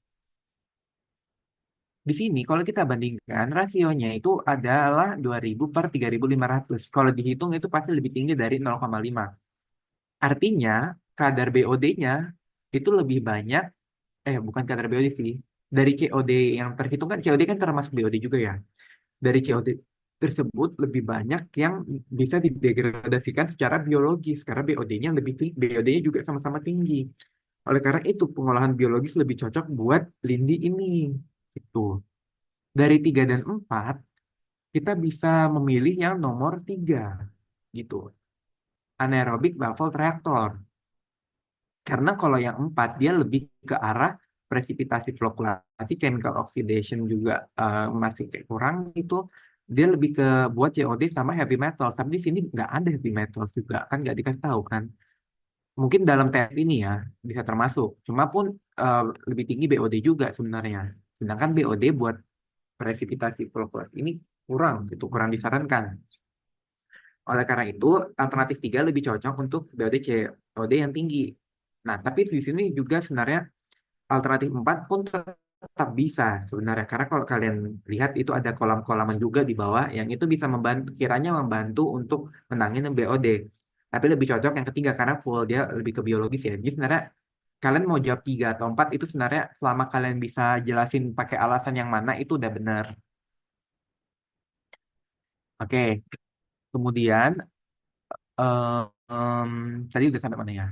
Di sini kalau kita bandingkan rasionya itu adalah 2000 per 3500. Kalau dihitung itu pasti lebih tinggi dari 0,5. Artinya kadar BOD-nya itu lebih banyak, bukan kadar BOD sih. Dari COD yang terhitung kan COD kan termasuk BOD juga ya. Dari COD tersebut lebih banyak yang bisa didegradasikan secara biologis karena BOD-nya lebih tinggi, BOD-nya juga sama-sama tinggi. Oleh karena itu pengolahan biologis lebih cocok buat lindi ini. Itu. Dari 3 dan 4 kita bisa memilih yang nomor 3 gitu. Anaerobic Baffled Reactor. Karena kalau yang 4 dia lebih ke arah presipitasi fluktuasi, chemical oxidation juga masih kayak kurang itu. Dia lebih ke buat COD sama heavy metal. Tapi di sini nggak ada heavy metal juga kan nggak dikasih tahu kan. Mungkin dalam tes ini ya bisa termasuk. Cuma pun eh, lebih tinggi BOD juga sebenarnya. Sedangkan BOD buat presipitasi fluktuasi ini kurang gitu, kurang disarankan. Oleh karena itu, alternatif 3 lebih cocok untuk BOD COD yang tinggi. Nah, tapi di sini juga sebenarnya alternatif 4 pun tetap bisa sebenarnya. Karena kalau kalian lihat itu ada kolam-kolaman juga di bawah yang itu bisa membantu, kiranya membantu untuk menangin BOD. Tapi lebih cocok yang ketiga karena full dia lebih ke biologis ya. Jadi sebenarnya kalian mau jawab 3 atau 4 itu sebenarnya selama kalian bisa jelasin pakai alasan yang mana itu udah benar. Oke, kemudian eh, em, tadi udah sampai mana ya?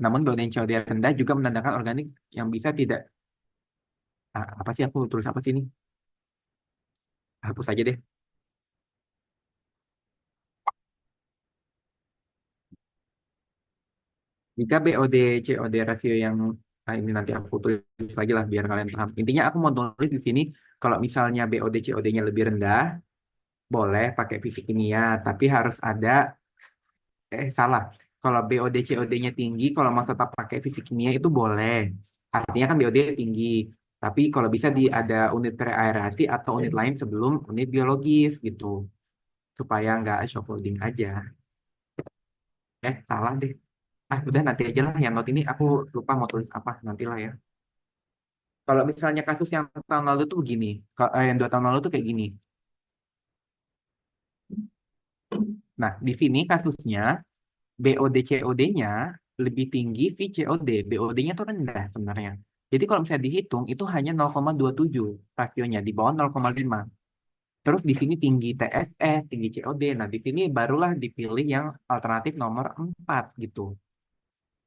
Namun BOD yang COD rendah juga menandakan organik yang bisa tidak, apa sih aku tulis apa sih ini? Hapus aja deh. Jika BOD COD rasio yang ini nanti aku tulis lagi lah biar kalian paham. Intinya aku mau tulis di sini kalau misalnya BOD COD-nya lebih rendah, boleh pakai fisik kimia, tapi harus ada salah. Kalau BOD COD-nya tinggi, kalau mau tetap pakai fisik kimia itu boleh. Artinya kan BOD tinggi. Tapi kalau bisa ada unit preaerasi atau unit lain sebelum unit biologis gitu. Supaya nggak shock loading aja. Salah deh. Udah nanti aja lah yang note ini aku lupa mau tulis apa nantilah ya. Kalau misalnya kasus yang tahun lalu tuh begini, yang 2 tahun lalu tuh kayak gini. Nah, di sini kasusnya BOD COD-nya lebih tinggi VCOD, BOD-nya tuh rendah sebenarnya. Jadi kalau misalnya dihitung itu hanya 0,27 rasionya di bawah 0,5. Terus di sini tinggi TSE, tinggi COD. Nah, di sini barulah dipilih yang alternatif nomor 4 gitu.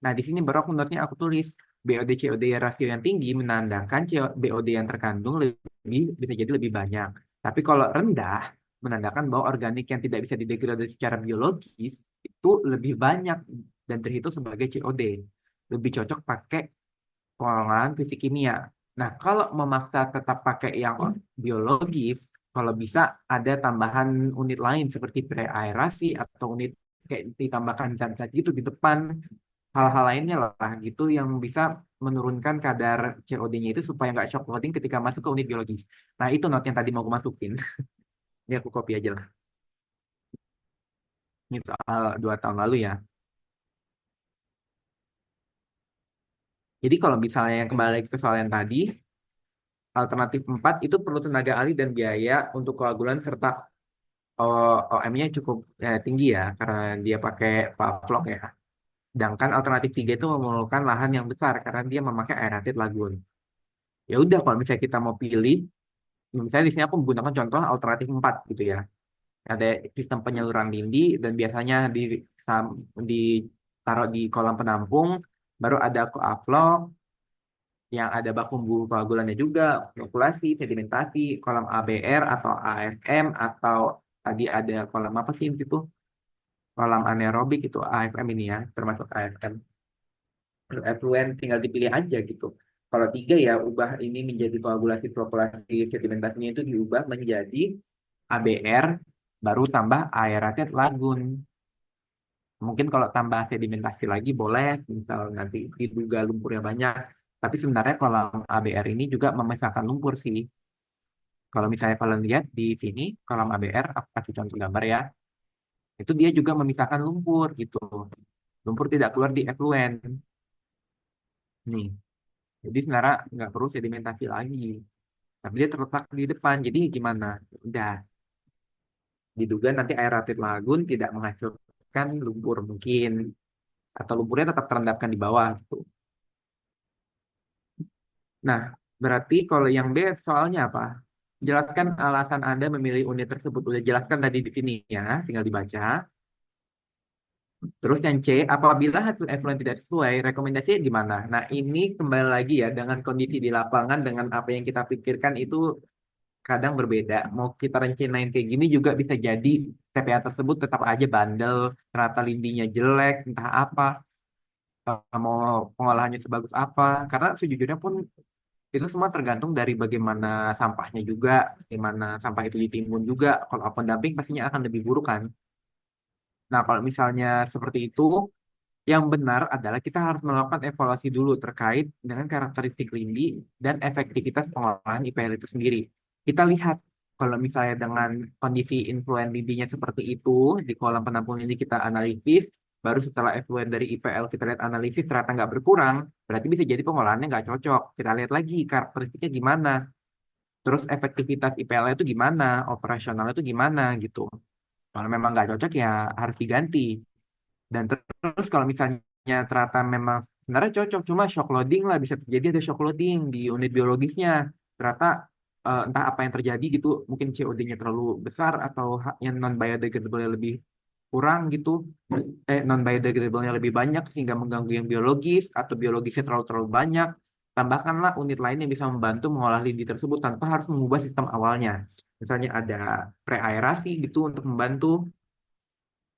Nah, di sini baru aku note-nya aku tulis BOD COD rasio yang tinggi menandakan BOD yang terkandung lebih bisa jadi lebih banyak. Tapi kalau rendah menandakan bahwa organik yang tidak bisa didegradasi secara biologis itu lebih banyak dan terhitung sebagai COD. Lebih cocok pakai pengolahan fisik kimia. Nah, kalau memaksa tetap pakai yang biologis, kalau bisa ada tambahan unit lain seperti preaerasi atau unit kayak ditambahkan zat-zat gitu di depan hal-hal lainnya lah gitu yang bisa menurunkan kadar COD-nya itu supaya nggak shock loading ketika masuk ke unit biologis. Nah, itu note yang tadi mau aku masukin. Ini aku copy aja lah. Ini soal 2 tahun lalu ya. Jadi kalau misalnya yang kembali lagi ke soal yang tadi, alternatif 4 itu perlu tenaga ahli dan biaya untuk koagulan serta OM-nya cukup tinggi ya, karena dia pakai pavlok ya. Sedangkan alternatif 3 itu memerlukan lahan yang besar karena dia memakai aerated lagoon. Ya udah kalau misalnya kita mau pilih, misalnya di sini aku menggunakan contoh alternatif 4 gitu ya. Ada sistem penyaluran lindi dan biasanya ditaruh di kolam penampung, baru ada koaflow yang ada bak bumbu koagulannya juga, flockulasi, sedimentasi, kolam ABR atau AFM atau tadi ada kolam apa sih di situ? Kolam anaerobik itu AFM ini ya, termasuk AFM. Effluent tinggal dipilih aja gitu. Kalau 3 ya ubah ini menjadi koagulasi flokkulasi sedimentasinya itu diubah menjadi ABR baru tambah aerated lagoon. Mungkin kalau tambah sedimentasi lagi boleh, misal nanti diduga lumpurnya banyak. Tapi sebenarnya kolam ABR ini juga memisahkan lumpur sih. Kalau misalnya kalian lihat di sini, kolam ABR, aku kasih contoh gambar ya, itu dia juga memisahkan lumpur gitu. Lumpur tidak keluar di effluent. Nih, jadi sebenarnya nggak perlu sedimentasi lagi. Tapi dia terletak di depan, jadi gimana? Udah, diduga nanti aerated lagoon tidak menghasilkan lumpur mungkin. Atau lumpurnya tetap terendapkan di bawah gitu. Nah, berarti kalau yang B soalnya apa? Jelaskan alasan Anda memilih unit tersebut. Udah jelaskan tadi di sini ya, tinggal dibaca. Terus yang C, apabila hasil evaluasi tidak sesuai, rekomendasinya gimana? Nah, ini kembali lagi ya, dengan kondisi di lapangan, dengan apa yang kita pikirkan itu kadang berbeda. Mau kita rencanain kayak gini juga bisa jadi TPA tersebut tetap aja bandel, ternyata lindinya jelek, entah apa, mau pengolahannya sebagus apa. Karena sejujurnya pun itu semua tergantung dari bagaimana sampahnya juga, bagaimana sampah itu ditimbun juga. Kalau open dumping pastinya akan lebih buruk kan. Nah, kalau misalnya seperti itu, yang benar adalah kita harus melakukan evaluasi dulu terkait dengan karakteristik lindi dan efektivitas pengolahan IPL itu sendiri. Kita lihat kalau misalnya dengan kondisi influen lindinya seperti itu di kolam penampung lindi kita analisis, baru setelah efluen dari IPL kita lihat analisis ternyata nggak berkurang, berarti bisa jadi pengolahannya nggak cocok. Kita lihat lagi karakteristiknya gimana, terus efektivitas IPL itu gimana, operasional itu gimana gitu. Kalau memang nggak cocok ya harus diganti. Dan terus kalau misalnya ternyata memang sebenarnya cocok, cuma shock loading lah bisa terjadi ada shock loading di unit biologisnya. Ternyata entah apa yang terjadi gitu, mungkin COD-nya terlalu besar atau yang non biodegradable lebih kurang gitu, non biodegradable-nya lebih banyak sehingga mengganggu yang biologis atau biologisnya terlalu terlalu banyak. Tambahkanlah unit lain yang bisa membantu mengolah lidi tersebut tanpa harus mengubah sistem awalnya. Misalnya ada preaerasi gitu untuk membantu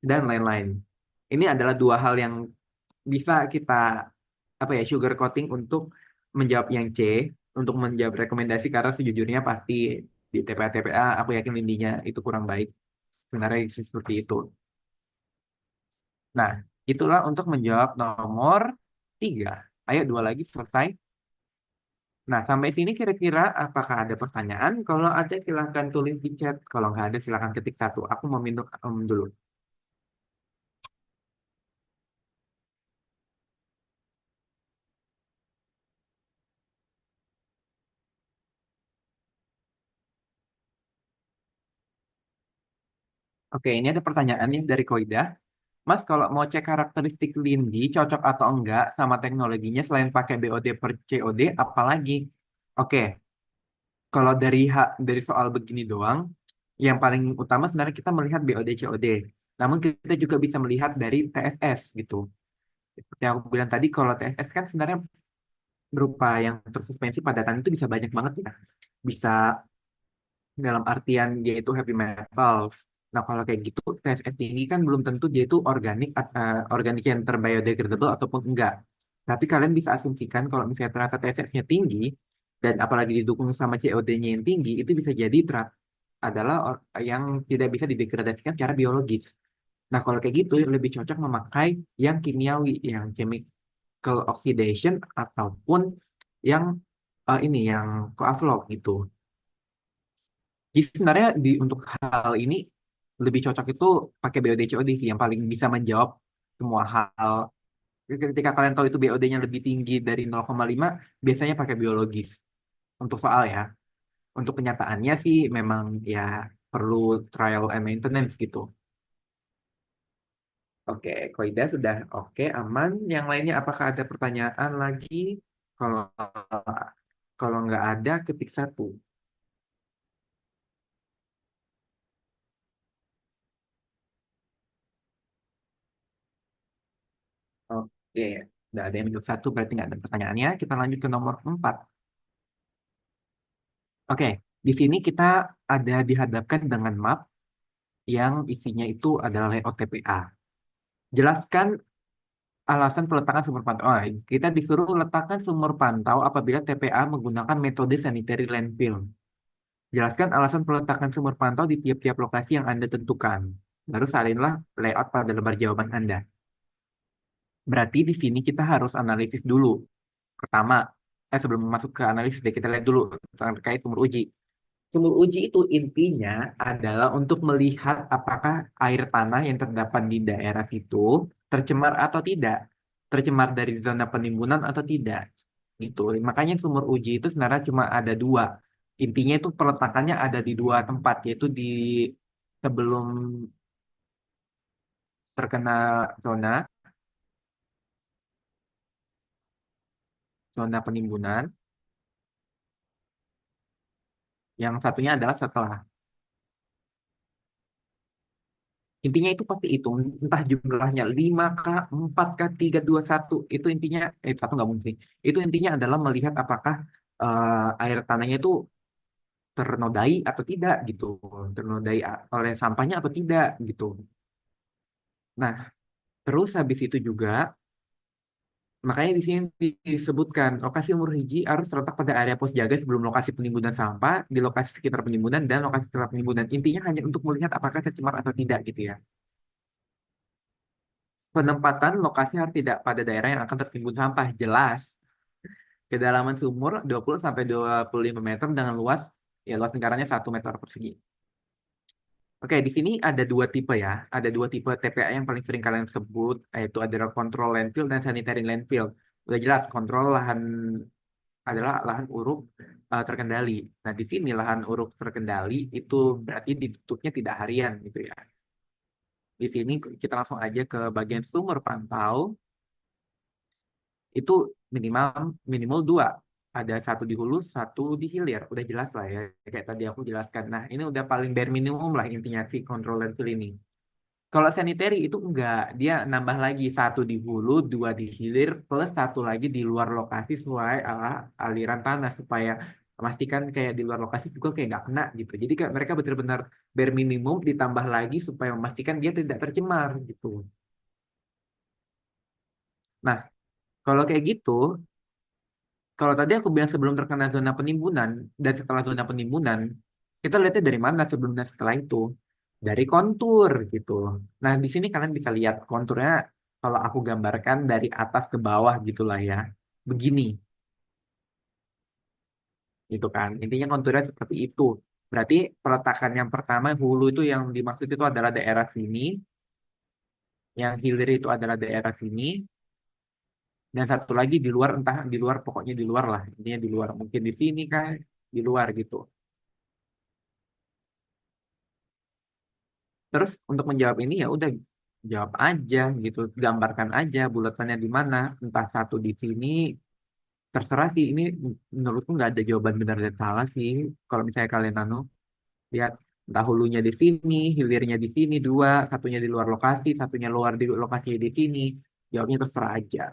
dan lain-lain. Ini adalah dua hal yang bisa kita apa ya sugar coating untuk menjawab yang C, untuk menjawab rekomendasi karena sejujurnya pasti di TPA-TPA aku yakin intinya itu kurang baik. Sebenarnya seperti itu. Nah, itulah untuk menjawab nomor 3. Ayo dua lagi selesai. Nah, sampai sini kira-kira apakah ada pertanyaan? Kalau ada silahkan tulis di chat. Kalau nggak ada silahkan ketik satu. Aku mau minum dulu. Oke, ini ada pertanyaan nih dari Koida. Mas, kalau mau cek karakteristik Lindi, cocok atau enggak sama teknologinya selain pakai BOD per COD, apalagi? Oke, kalau dari soal begini doang, yang paling utama sebenarnya kita melihat BOD COD. Namun kita juga bisa melihat dari TSS gitu. Seperti yang aku bilang tadi, kalau TSS kan sebenarnya berupa yang tersuspensi padatan itu bisa banyak banget ya. Bisa dalam artian dia itu heavy metals. Nah, kalau kayak gitu, TSS tinggi kan belum tentu dia itu organik yang terbiodegradable ataupun enggak. Tapi kalian bisa asumsikan kalau misalnya ternyata TSS-nya tinggi, dan apalagi didukung sama COD-nya yang tinggi, itu bisa jadi adalah yang tidak bisa didegradasikan secara biologis. Nah, kalau kayak gitu, lebih cocok memakai yang kimiawi, yang chemical oxidation, ataupun yang ini, yang coavlog gitu. Jadi sebenarnya untuk hal ini lebih cocok itu pakai BOD COD sih yang paling bisa menjawab semua hal. Ketika kalian tahu itu BOD-nya lebih tinggi dari 0,5, biasanya pakai biologis. Untuk soal ya, untuk kenyataannya sih memang ya perlu trial and maintenance gitu. Oke, Koida sudah oke, aman. Yang lainnya apakah ada pertanyaan lagi? Kalau kalau nggak ada, ketik satu. Oke, nggak ada yang menjawab satu, berarti nggak ada pertanyaannya. Kita lanjut ke nomor 4. Oke, di sini kita ada dihadapkan dengan map yang isinya itu adalah layout TPA. Jelaskan alasan peletakan sumur pantau. Oh, kita disuruh letakkan sumur pantau apabila TPA menggunakan metode sanitary landfill. Jelaskan alasan peletakan sumur pantau di tiap-tiap lokasi yang Anda tentukan. Baru salinlah layout pada lembar jawaban Anda. Berarti di sini kita harus analisis dulu. Pertama, sebelum masuk ke analisis, deh, kita lihat dulu terkait sumur uji. Sumur uji itu intinya adalah untuk melihat apakah air tanah yang terdapat di daerah itu tercemar atau tidak, tercemar dari zona penimbunan atau tidak, gitu. Makanya sumur uji itu sebenarnya cuma ada dua. Intinya itu peletakannya ada di dua tempat, yaitu di sebelum terkena zona zona penimbunan, yang satunya adalah setelah. Intinya itu pasti hitung, entah jumlahnya 5 kah, 4 kah, 3, 2, 1. Itu intinya, satu nggak mungkin sih. Itu intinya adalah melihat apakah air tanahnya itu ternodai atau tidak gitu. Ternodai oleh sampahnya atau tidak gitu. Nah, terus habis itu juga, makanya di sini disebutkan lokasi umur hiji harus terletak pada area pos jaga sebelum lokasi penimbunan sampah, di lokasi sekitar penimbunan, dan lokasi setelah penimbunan. Intinya hanya untuk melihat apakah tercemar atau tidak gitu ya. Penempatan lokasi harus tidak pada daerah yang akan tertimbun sampah. Jelas. Kedalaman sumur 20 sampai 25 meter dengan luas, ya luas lingkarannya 1 meter persegi. Oke, di sini ada dua tipe ya. Ada dua tipe TPA yang paling sering kalian sebut, yaitu adalah control landfill dan sanitary landfill. Udah jelas, kontrol lahan adalah lahan uruk terkendali. Nah, di sini lahan uruk terkendali itu berarti ditutupnya tidak harian gitu ya. Di sini kita langsung aja ke bagian sumur pantau. Itu minimal minimal dua, ada satu di hulu satu di hilir, udah jelas lah ya kayak tadi aku jelaskan. Nah ini udah paling bare minimum lah intinya si control landfill ini. Kalau sanitary itu enggak, dia nambah lagi satu di hulu, dua di hilir, plus satu lagi di luar lokasi sesuai aliran tanah supaya memastikan kayak di luar lokasi juga kayak nggak kena gitu. Jadi kayak mereka benar-benar bare minimum ditambah lagi supaya memastikan dia tidak tercemar gitu. Nah, kalau kayak gitu, kalau tadi aku bilang sebelum terkena zona penimbunan dan setelah zona penimbunan, kita lihatnya dari mana sebelum dan setelah itu? Dari kontur gitu. Nah, di sini kalian bisa lihat konturnya kalau aku gambarkan dari atas ke bawah gitulah ya. Begini, gitu kan. Intinya konturnya seperti itu. Berarti peletakan yang pertama hulu itu yang dimaksud itu adalah daerah sini, yang hilir itu adalah daerah sini, dan satu lagi di luar entah di luar pokoknya di luar lah. Intinya di luar mungkin di sini kan, di luar gitu. Terus untuk menjawab ini ya udah jawab aja gitu, gambarkan aja bulatannya di mana, entah satu di sini, terserah sih. Ini menurutku nggak ada jawaban benar dan salah sih. Kalau misalnya kalian lihat entah hulunya di sini, hilirnya di sini dua, satunya di luar lokasi, satunya luar di lokasi di sini, jawabnya terserah aja.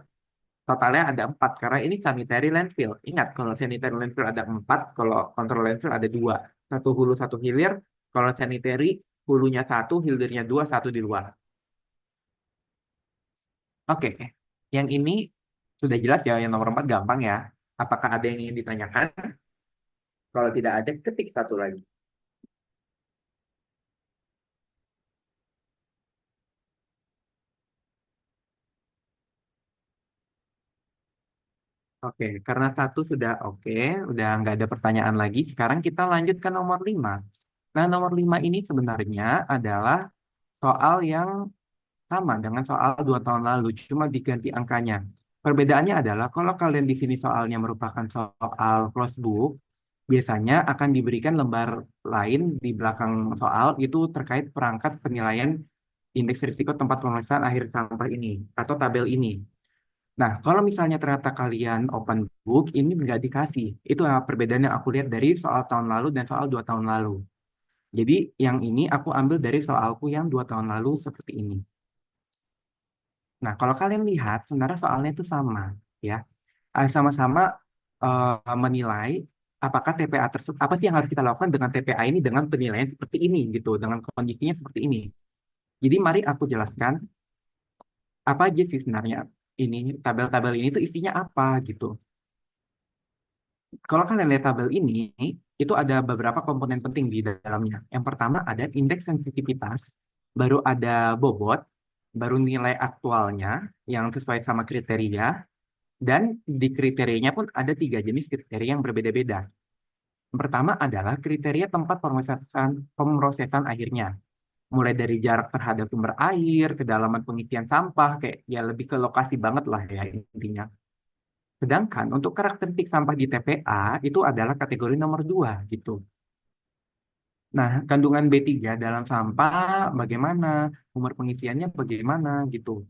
Totalnya ada empat karena ini sanitary landfill. Ingat kalau sanitary landfill ada empat, kalau control landfill ada dua, satu hulu satu hilir. Kalau sanitary hulunya satu, hilirnya dua, satu di luar. Oke, yang ini sudah jelas ya, yang nomor 4 gampang ya. Apakah ada yang ingin ditanyakan? Kalau tidak ada, ketik satu lagi. Oke, karena satu sudah oke, udah nggak ada pertanyaan lagi. Sekarang kita lanjut ke nomor 5. Nah, nomor 5 ini sebenarnya adalah soal yang sama dengan soal 2 tahun lalu, cuma diganti angkanya. Perbedaannya adalah kalau kalian di sini soalnya merupakan soal closed book, biasanya akan diberikan lembar lain di belakang soal itu terkait perangkat penilaian indeks risiko tempat pemeriksaan akhir sampah ini atau tabel ini. Nah, kalau misalnya ternyata kalian open book, ini nggak dikasih. Itu perbedaan yang aku lihat dari soal tahun lalu dan soal 2 tahun lalu. Jadi yang ini aku ambil dari soalku yang 2 tahun lalu seperti ini. Nah, kalau kalian lihat, sebenarnya soalnya itu sama, ya. Sama-sama menilai apakah TPA tersebut, apa sih yang harus kita lakukan dengan TPA ini dengan penilaian seperti ini, gitu, dengan kondisinya seperti ini. Jadi mari aku jelaskan apa aja sih sebenarnya. ini tabel-tabel ini tuh isinya apa gitu. Kalau kalian lihat tabel ini, itu ada beberapa komponen penting di dalamnya. Yang pertama ada indeks sensitivitas, baru ada bobot, baru nilai aktualnya yang sesuai sama kriteria, dan di kriterianya pun ada 3 jenis kriteria yang berbeda-beda. Yang pertama adalah kriteria tempat pemrosesan akhirnya. Mulai dari jarak terhadap sumber air, kedalaman pengisian sampah, kayak ya lebih ke lokasi banget lah ya intinya. Sedangkan untuk karakteristik sampah di TPA itu adalah kategori nomor 2 gitu. Nah, kandungan B3 dalam sampah bagaimana, umur pengisiannya bagaimana gitu.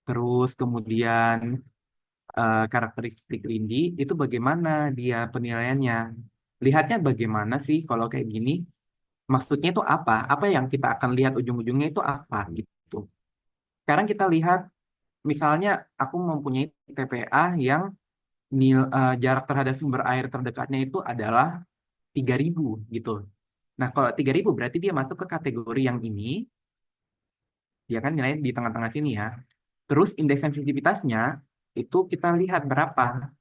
Terus kemudian karakteristik lindi itu bagaimana dia penilaiannya. Lihatnya bagaimana sih kalau kayak gini, maksudnya itu apa? Apa yang kita akan lihat ujung-ujungnya itu apa gitu. Sekarang kita lihat misalnya aku mempunyai TPA yang jarak terhadap sumber air terdekatnya itu adalah 3.000 gitu. Nah, kalau 3.000 berarti dia masuk ke kategori yang ini, dia kan nilai di tengah-tengah sini ya. Terus indeks sensitivitasnya itu kita lihat berapa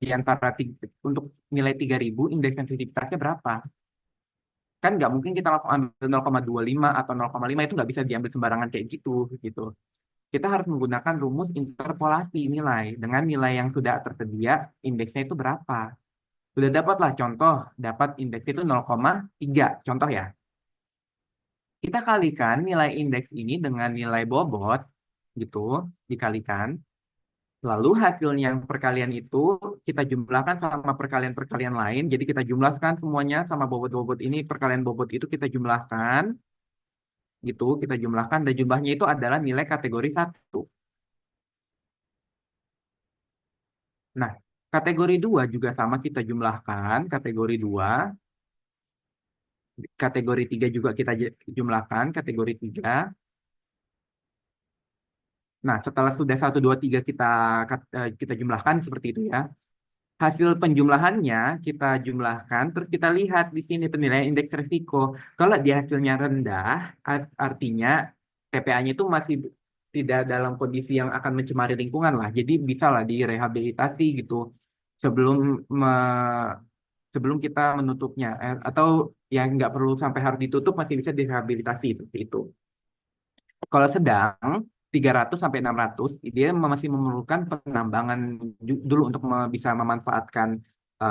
di antara untuk nilai 3.000 indeks sensitivitasnya berapa. Kan nggak mungkin kita langsung ambil 0,25 atau 0,5 itu nggak bisa diambil sembarangan kayak gitu gitu. Kita harus menggunakan rumus interpolasi nilai dengan nilai yang sudah tersedia indeksnya itu berapa. Sudah dapatlah contoh, dapat indeks itu 0,3 contoh ya. Kita kalikan nilai indeks ini dengan nilai bobot gitu, dikalikan. Lalu hasilnya yang perkalian itu kita jumlahkan sama perkalian-perkalian lain. Jadi kita jumlahkan semuanya sama bobot-bobot ini, perkalian bobot itu kita jumlahkan gitu, kita jumlahkan dan jumlahnya itu adalah nilai kategori 1. Nah, kategori 2 juga sama kita jumlahkan, kategori 2, kategori 3 juga kita jumlahkan, kategori 3. Nah, setelah sudah 1, 2, 3 kita jumlahkan seperti itu ya. Hasil penjumlahannya kita jumlahkan, terus kita lihat di sini penilaian indeks risiko. Kalau dia hasilnya rendah, artinya TPA-nya itu masih tidak dalam kondisi yang akan mencemari lingkungan lah. Jadi bisa lah direhabilitasi gitu sebelum sebelum kita menutupnya. Atau yang nggak perlu sampai harus ditutup masih bisa direhabilitasi seperti itu. Kalau sedang 300 sampai 600 dia masih memerlukan penambangan dulu untuk bisa memanfaatkan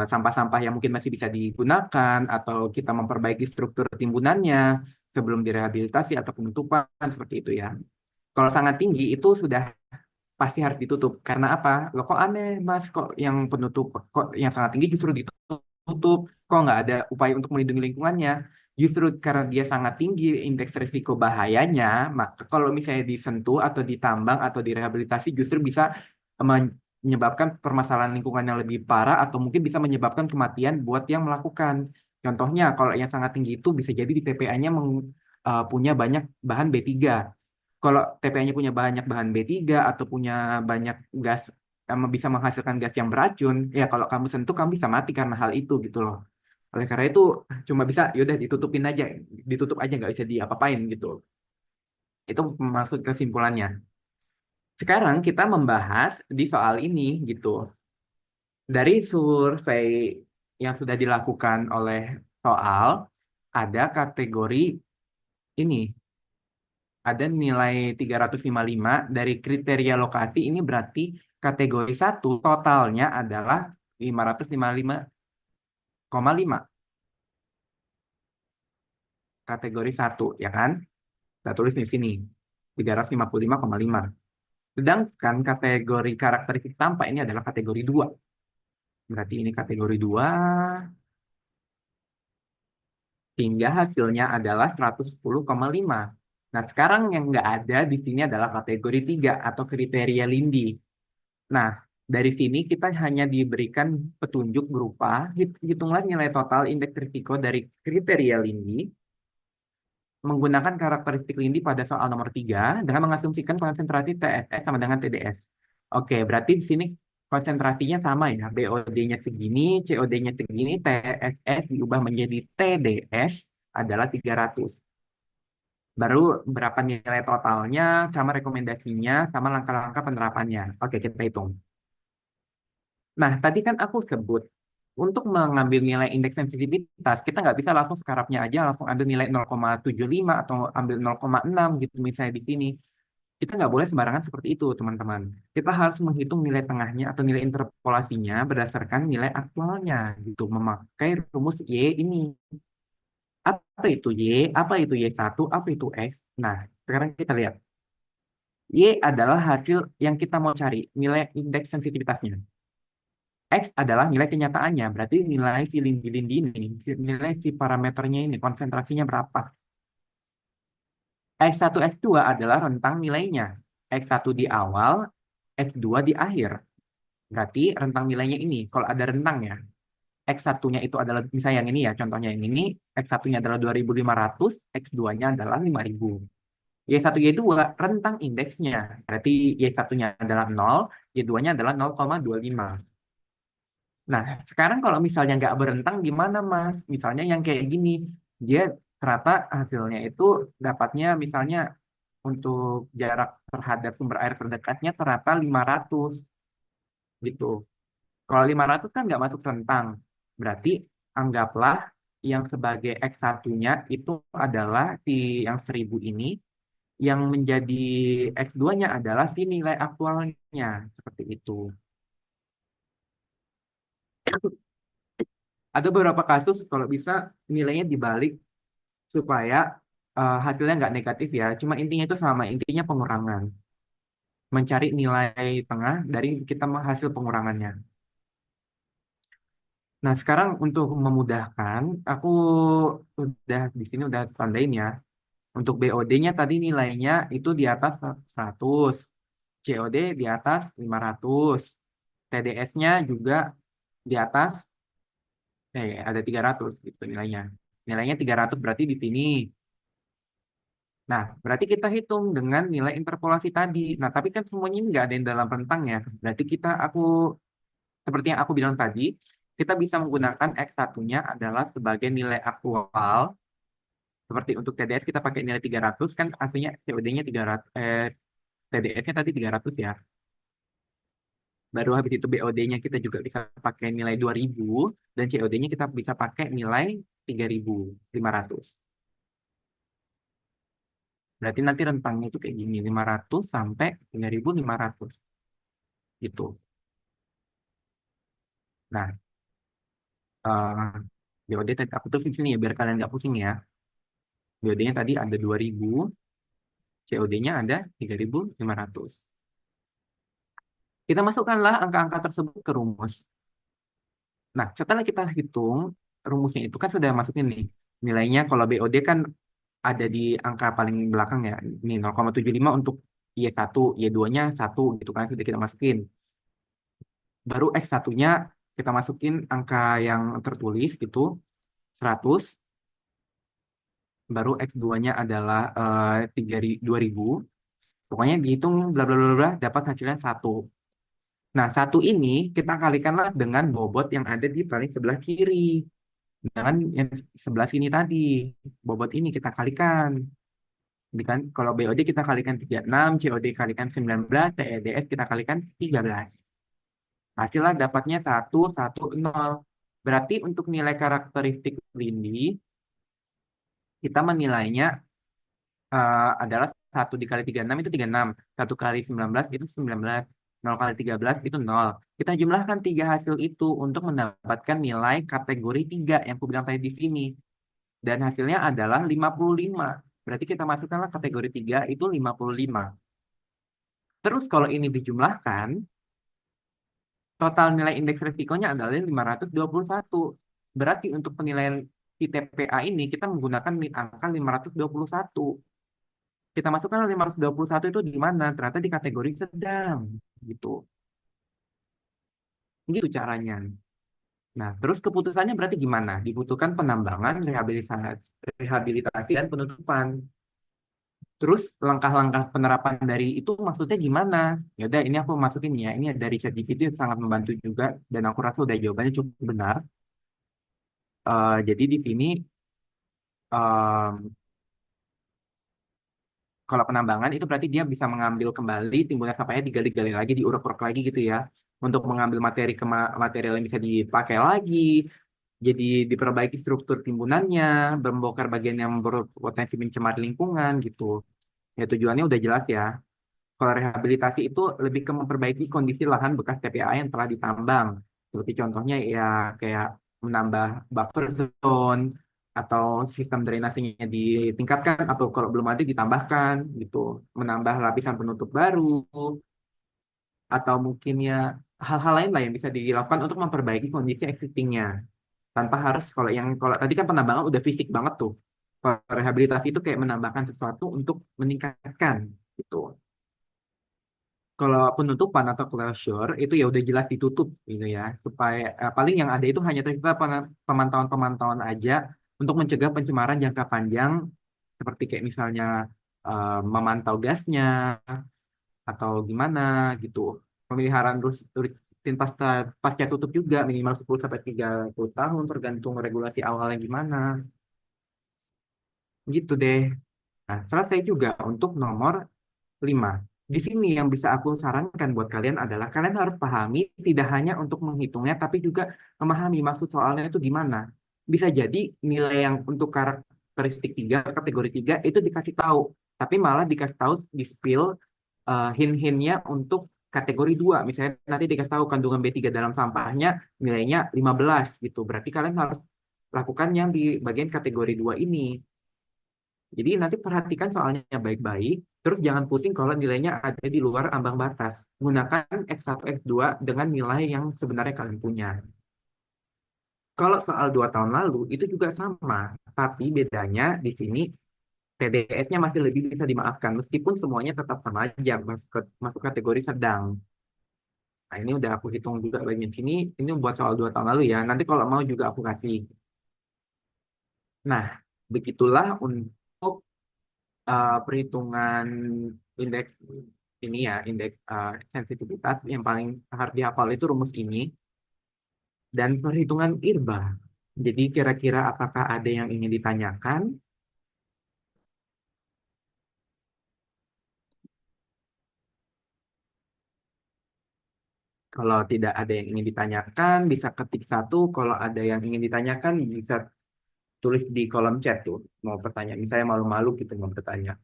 sampah-sampah yang mungkin masih bisa digunakan atau kita memperbaiki struktur timbunannya sebelum direhabilitasi atau penutupan seperti itu ya. Kalau sangat tinggi itu sudah pasti harus ditutup. Karena apa? Loh kok aneh Mas, kok yang penutup kok yang sangat tinggi justru ditutup, kok nggak ada upaya untuk melindungi lingkungannya. Justru karena dia sangat tinggi indeks risiko bahayanya, maka kalau misalnya disentuh atau ditambang atau direhabilitasi justru bisa menyebabkan permasalahan lingkungan yang lebih parah atau mungkin bisa menyebabkan kematian buat yang melakukan. Contohnya kalau yang sangat tinggi itu bisa jadi di TPA-nya punya banyak bahan B3. Kalau TPA-nya punya banyak bahan B3 atau punya banyak gas bisa menghasilkan gas yang beracun, ya kalau kamu sentuh kamu bisa mati karena hal itu gitu loh. Oleh karena itu cuma bisa yaudah ditutupin aja, ditutup aja nggak bisa diapa-apain gitu. Itu maksud kesimpulannya. Sekarang kita membahas di soal ini gitu. Dari survei yang sudah dilakukan oleh soal, ada kategori ini, ada nilai 355 dari kriteria lokasi ini berarti kategori 1 totalnya adalah 555,5 kategori 1 ya kan? Saya tulis di sini 355,5. Sedangkan kategori karakteristik sampah ini adalah kategori 2. Berarti ini kategori 2 sehingga hasilnya adalah 110,5. Nah, sekarang yang nggak ada di sini adalah kategori 3 atau kriteria Lindi. Nah, dari sini kita hanya diberikan petunjuk berupa hitunglah nilai total indeks risiko dari kriteria Lindi menggunakan karakteristik Lindi pada soal nomor 3 dengan mengasumsikan konsentrasi TSS sama dengan TDS. Oke, berarti di sini konsentrasinya sama ya. BOD-nya segini, COD-nya segini, TSS diubah menjadi TDS adalah 300. Baru berapa nilai totalnya, sama rekomendasinya, sama langkah-langkah penerapannya. Oke, kita hitung. Nah, tadi kan aku sebut, untuk mengambil nilai indeks sensitivitas, kita nggak bisa langsung sekarapnya aja, langsung ambil nilai 0,75 atau ambil 0,6 gitu misalnya di sini. Kita nggak boleh sembarangan seperti itu, teman-teman. Kita harus menghitung nilai tengahnya atau nilai interpolasinya berdasarkan nilai aktualnya, gitu. Memakai rumus Y ini. Apa itu Y? Apa itu Y1? Apa itu X? Nah, sekarang kita lihat. Y adalah hasil yang kita mau cari, nilai indeks sensitivitasnya. X adalah nilai kenyataannya, berarti nilai si lindi-lindi ini, nilai si parameternya ini, konsentrasinya berapa. X1, X2 adalah rentang nilainya. X1 di awal, X2 di akhir. Berarti rentang nilainya ini, kalau ada rentangnya, X1-nya itu adalah, misalnya yang ini ya, contohnya yang ini, X1-nya adalah 2.500, X2-nya adalah 5.000. Y1, Y2, rentang indeksnya. Berarti Y1-nya adalah 0, Y2-nya adalah 0,25. Nah, sekarang kalau misalnya nggak berentang gimana, Mas? Misalnya yang kayak gini, dia ternyata hasilnya itu dapatnya misalnya untuk jarak terhadap sumber air terdekatnya ternyata 500 gitu. Kalau 500 kan nggak masuk rentang. Berarti anggaplah yang sebagai X1-nya itu adalah si yang 1.000 ini, yang menjadi X2-nya adalah si nilai aktualnya. Seperti itu. Ada beberapa kasus kalau bisa nilainya dibalik supaya hasilnya nggak negatif ya. Cuma intinya itu sama, intinya pengurangan. Mencari nilai tengah dari kita hasil pengurangannya. Nah, sekarang untuk memudahkan, aku udah di sini udah tandain ya. Untuk BOD-nya tadi nilainya itu di atas 100, COD di atas 500, TDS-nya juga di atas, ada 300 gitu nilainya. Nilainya 300 berarti di sini. Nah, berarti kita hitung dengan nilai interpolasi tadi. Nah, tapi kan semuanya ini nggak ada yang dalam rentangnya. Berarti seperti yang aku bilang tadi, kita bisa menggunakan X1-nya adalah sebagai nilai aktual. Seperti untuk TDS kita pakai nilai 300, kan aslinya COD-nya 300, TDS-nya tadi 300 ya. Baru habis itu BOD-nya kita juga bisa pakai nilai 2000, dan COD-nya kita bisa pakai nilai 3.500. Berarti nanti rentangnya itu kayak gini, 500 sampai 3.500 gitu. Nah, eh BOD tadi aku tulis di sini ya biar kalian nggak pusing ya. BOD-nya tadi ada 2000, COD-nya ada 3.500. Kita masukkanlah angka-angka tersebut ke rumus. Nah, setelah kita hitung rumusnya itu kan sudah masukin nih. Nilainya kalau BOD kan ada di angka paling belakang ya. Ini 0,75 untuk Y1, Y2-nya 1 gitu kan sudah kita masukin. Baru X1-nya kita masukin angka yang tertulis gitu 100. Baru X2-nya adalah 2.000. Pokoknya dihitung bla bla bla bla dapat hasilnya 1. Nah, 1 ini kita kalikanlah dengan bobot yang ada di paling sebelah kiri. Dengan yang sebelah sini tadi. Bobot ini kita kalikan. Jadi kan kalau BOD kita kalikan 36, COD kalikan 19, TEDS kita kalikan 13. Hasilnya dapatnya 110. Berarti untuk nilai karakteristik lindi, kita menilainya adalah 1 dikali 36 itu 36. 1 kali 19 itu 19. 0 kali 13 itu 0. Kita jumlahkan tiga hasil itu untuk mendapatkan nilai kategori 3 yang aku bilang tadi di sini. Dan hasilnya adalah 55. Berarti kita masukkanlah kategori 3 itu 55. Terus kalau ini dijumlahkan, total nilai indeks risikonya adalah 521. Berarti untuk penilaian ITPA ini kita menggunakan angka 521. Kita masukkan 521 itu di mana? Ternyata di kategori sedang. Gitu. Gitu caranya. Nah, terus keputusannya berarti gimana? Dibutuhkan penambangan, rehabilitasi dan penutupan. Terus langkah-langkah penerapan dari itu maksudnya gimana? Ya udah ini aku masukin ya. Ini dari ChatGPT sangat membantu juga dan aku rasa udah jawabannya cukup benar. Jadi di sini em, kalau penambangan itu berarti dia bisa mengambil kembali timbunan sampahnya digali-gali lagi, diuruk-uruk lagi gitu ya, untuk mengambil material yang bisa dipakai lagi, jadi diperbaiki struktur timbunannya, membongkar bagian yang berpotensi mencemari lingkungan gitu. Ya tujuannya udah jelas ya. Kalau rehabilitasi itu lebih ke memperbaiki kondisi lahan bekas TPA yang telah ditambang. Seperti contohnya ya kayak menambah buffer zone atau sistem drainasenya ditingkatkan atau kalau belum ada ditambahkan gitu. Menambah lapisan penutup baru atau mungkin ya hal-hal lain lah yang bisa dilakukan untuk memperbaiki kondisi existingnya. Tanpa harus kalau tadi kan penambangan udah fisik banget tuh. Kalau rehabilitasi itu kayak menambahkan sesuatu untuk meningkatkan gitu. Kalau penutupan atau closure itu ya udah jelas ditutup gitu ya, supaya paling yang ada itu hanya tersisa pemantauan-pemantauan aja untuk mencegah pencemaran jangka panjang seperti kayak misalnya memantau gasnya atau gimana gitu. Pemeliharaan rutin pasca tutup juga minimal 10 sampai 30 tahun tergantung regulasi awalnya gimana. Gitu deh. Nah, selesai juga untuk nomor 5. Di sini yang bisa aku sarankan buat kalian adalah kalian harus pahami tidak hanya untuk menghitungnya, tapi juga memahami maksud soalnya itu gimana. Bisa jadi nilai yang untuk karakteristik 3, kategori 3 itu dikasih tahu, tapi malah dikasih tahu di spill hint-hintnya untuk kategori 2. Misalnya nanti dikasih tahu kandungan B3 dalam sampahnya nilainya 15 gitu. Berarti kalian harus lakukan yang di bagian kategori 2 ini. Jadi nanti perhatikan soalnya baik-baik, terus jangan pusing kalau nilainya ada di luar ambang batas. Gunakan X1, X2 dengan nilai yang sebenarnya kalian punya. Kalau soal 2 tahun lalu itu juga sama, tapi bedanya di sini TDS-nya masih lebih bisa dimaafkan, meskipun semuanya tetap sama aja, masuk kategori sedang. Nah ini udah aku hitung juga bagian sini, ini buat soal 2 tahun lalu ya, nanti kalau mau juga aku kasih. Nah, begitulah untuk perhitungan indeks ini ya, indeks sensitivitas yang paling harus dihafal itu rumus ini dan perhitungan IRBA. Jadi kira-kira apakah ada yang ingin ditanyakan? Kalau tidak ada yang ingin ditanyakan, bisa ketik satu. Kalau ada yang ingin ditanyakan, bisa tulis di kolom chat tuh. Mau bertanya, misalnya malu-malu gitu mau bertanya.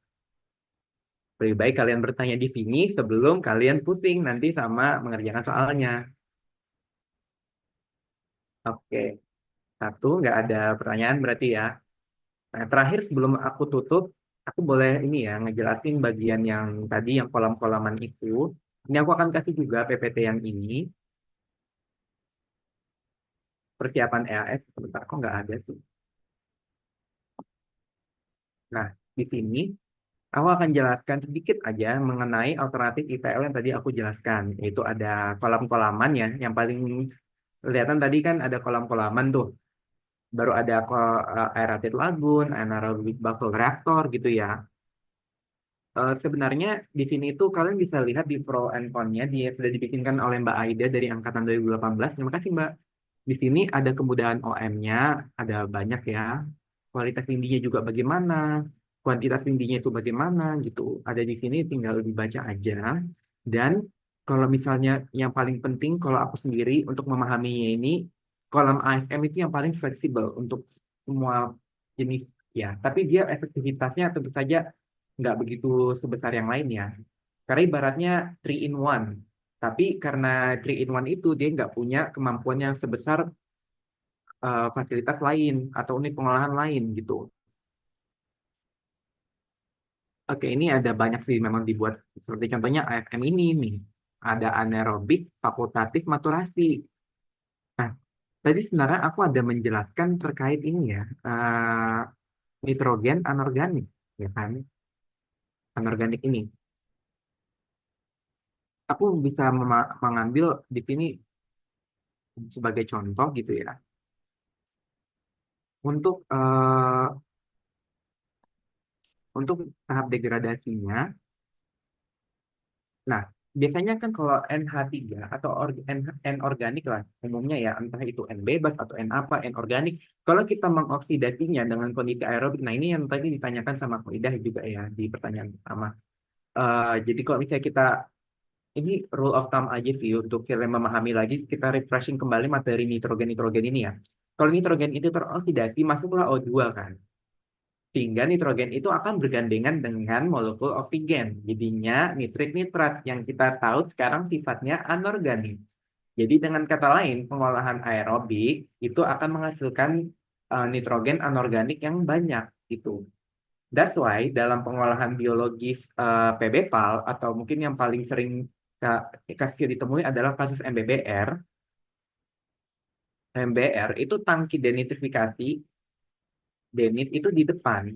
Lebih baik kalian bertanya di sini sebelum kalian pusing nanti sama mengerjakan soalnya. Oke, satu, nggak ada pertanyaan berarti ya. Nah, terakhir sebelum aku tutup, aku boleh ini ya ngejelasin bagian yang tadi yang kolam-kolaman itu. Ini aku akan kasih juga PPT yang ini, persiapan EAS. Sebentar, kok nggak ada tuh. Nah, di sini aku akan jelaskan sedikit aja mengenai alternatif IPL yang tadi aku jelaskan. Yaitu ada kolam-kolaman ya, yang paling kelihatan tadi kan ada kolam-kolaman tuh. Baru ada aerated lagoon, anaerobic bubble reactor gitu ya. Sebenarnya di sini tuh kalian bisa lihat di pro and con-nya dia sudah dibikinkan oleh Mbak Aida dari angkatan 2018. Terima kasih Mbak. Di sini ada kemudahan OM-nya, ada banyak ya. Kualitas lindinya juga bagaimana, kuantitas lindinya itu bagaimana gitu. Ada di sini tinggal dibaca aja. Dan kalau misalnya yang paling penting kalau aku sendiri untuk memahaminya ini, kolam AFM itu yang paling fleksibel untuk semua jenis ya. Tapi dia efektivitasnya tentu saja nggak begitu sebesar yang lain ya. Karena ibaratnya three in one. Tapi karena three in one itu dia nggak punya kemampuan yang sebesar fasilitas lain atau unit pengolahan lain gitu. Oke, ini ada banyak sih memang dibuat. Seperti contohnya AFM ini nih. Ada anaerobik, fakultatif, maturasi. Nah, tadi sebenarnya aku ada menjelaskan terkait ini ya. Nitrogen anorganik, ya kan? Anorganik ini. Aku bisa mengambil di sini sebagai contoh gitu ya. Untuk tahap degradasinya. Nah, biasanya kan kalau NH3 atau N organik lah umumnya ya, entah itu N bebas atau N apa, N organik. Kalau kita mengoksidasinya dengan kondisi aerobik, nah ini yang tadi ditanyakan sama Koidah juga ya di pertanyaan pertama. Jadi kalau misalnya kita, ini rule of thumb aja sih untuk kita memahami lagi, kita refreshing kembali materi nitrogen-nitrogen ini ya. Kalau nitrogen itu teroksidasi, masuklah O2 kan. Sehingga nitrogen itu akan bergandengan dengan molekul oksigen. Jadinya nitrit-nitrat yang kita tahu sekarang sifatnya anorganik. Jadi dengan kata lain, pengolahan aerobik itu akan menghasilkan nitrogen anorganik yang banyak gitu. That's why dalam pengolahan biologis PBPAL atau mungkin yang paling sering kasus ditemui adalah kasus MBBR. MBR itu tangki denitrifikasi, denit itu di depan.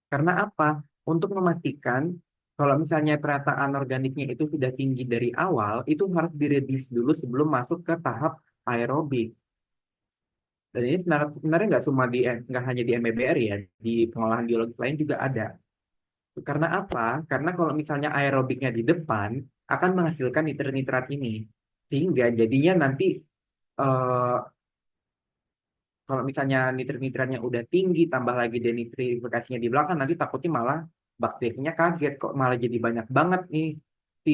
Karena apa? Untuk memastikan kalau misalnya ternyata anorganiknya itu sudah tinggi dari awal, itu harus direduce dulu sebelum masuk ke tahap aerobik. Dan ini sebenarnya nggak cuma nggak hanya di MBBR ya, di pengolahan biologis lain juga ada. Karena apa? Karena kalau misalnya aerobiknya di depan, akan menghasilkan nitrat-nitrat ini. Sehingga jadinya nanti eh, kalau misalnya nitrit-nitratnya udah tinggi, tambah lagi denitrifikasinya di belakang, nanti takutnya malah bakterinya kaget kok malah jadi banyak banget nih si,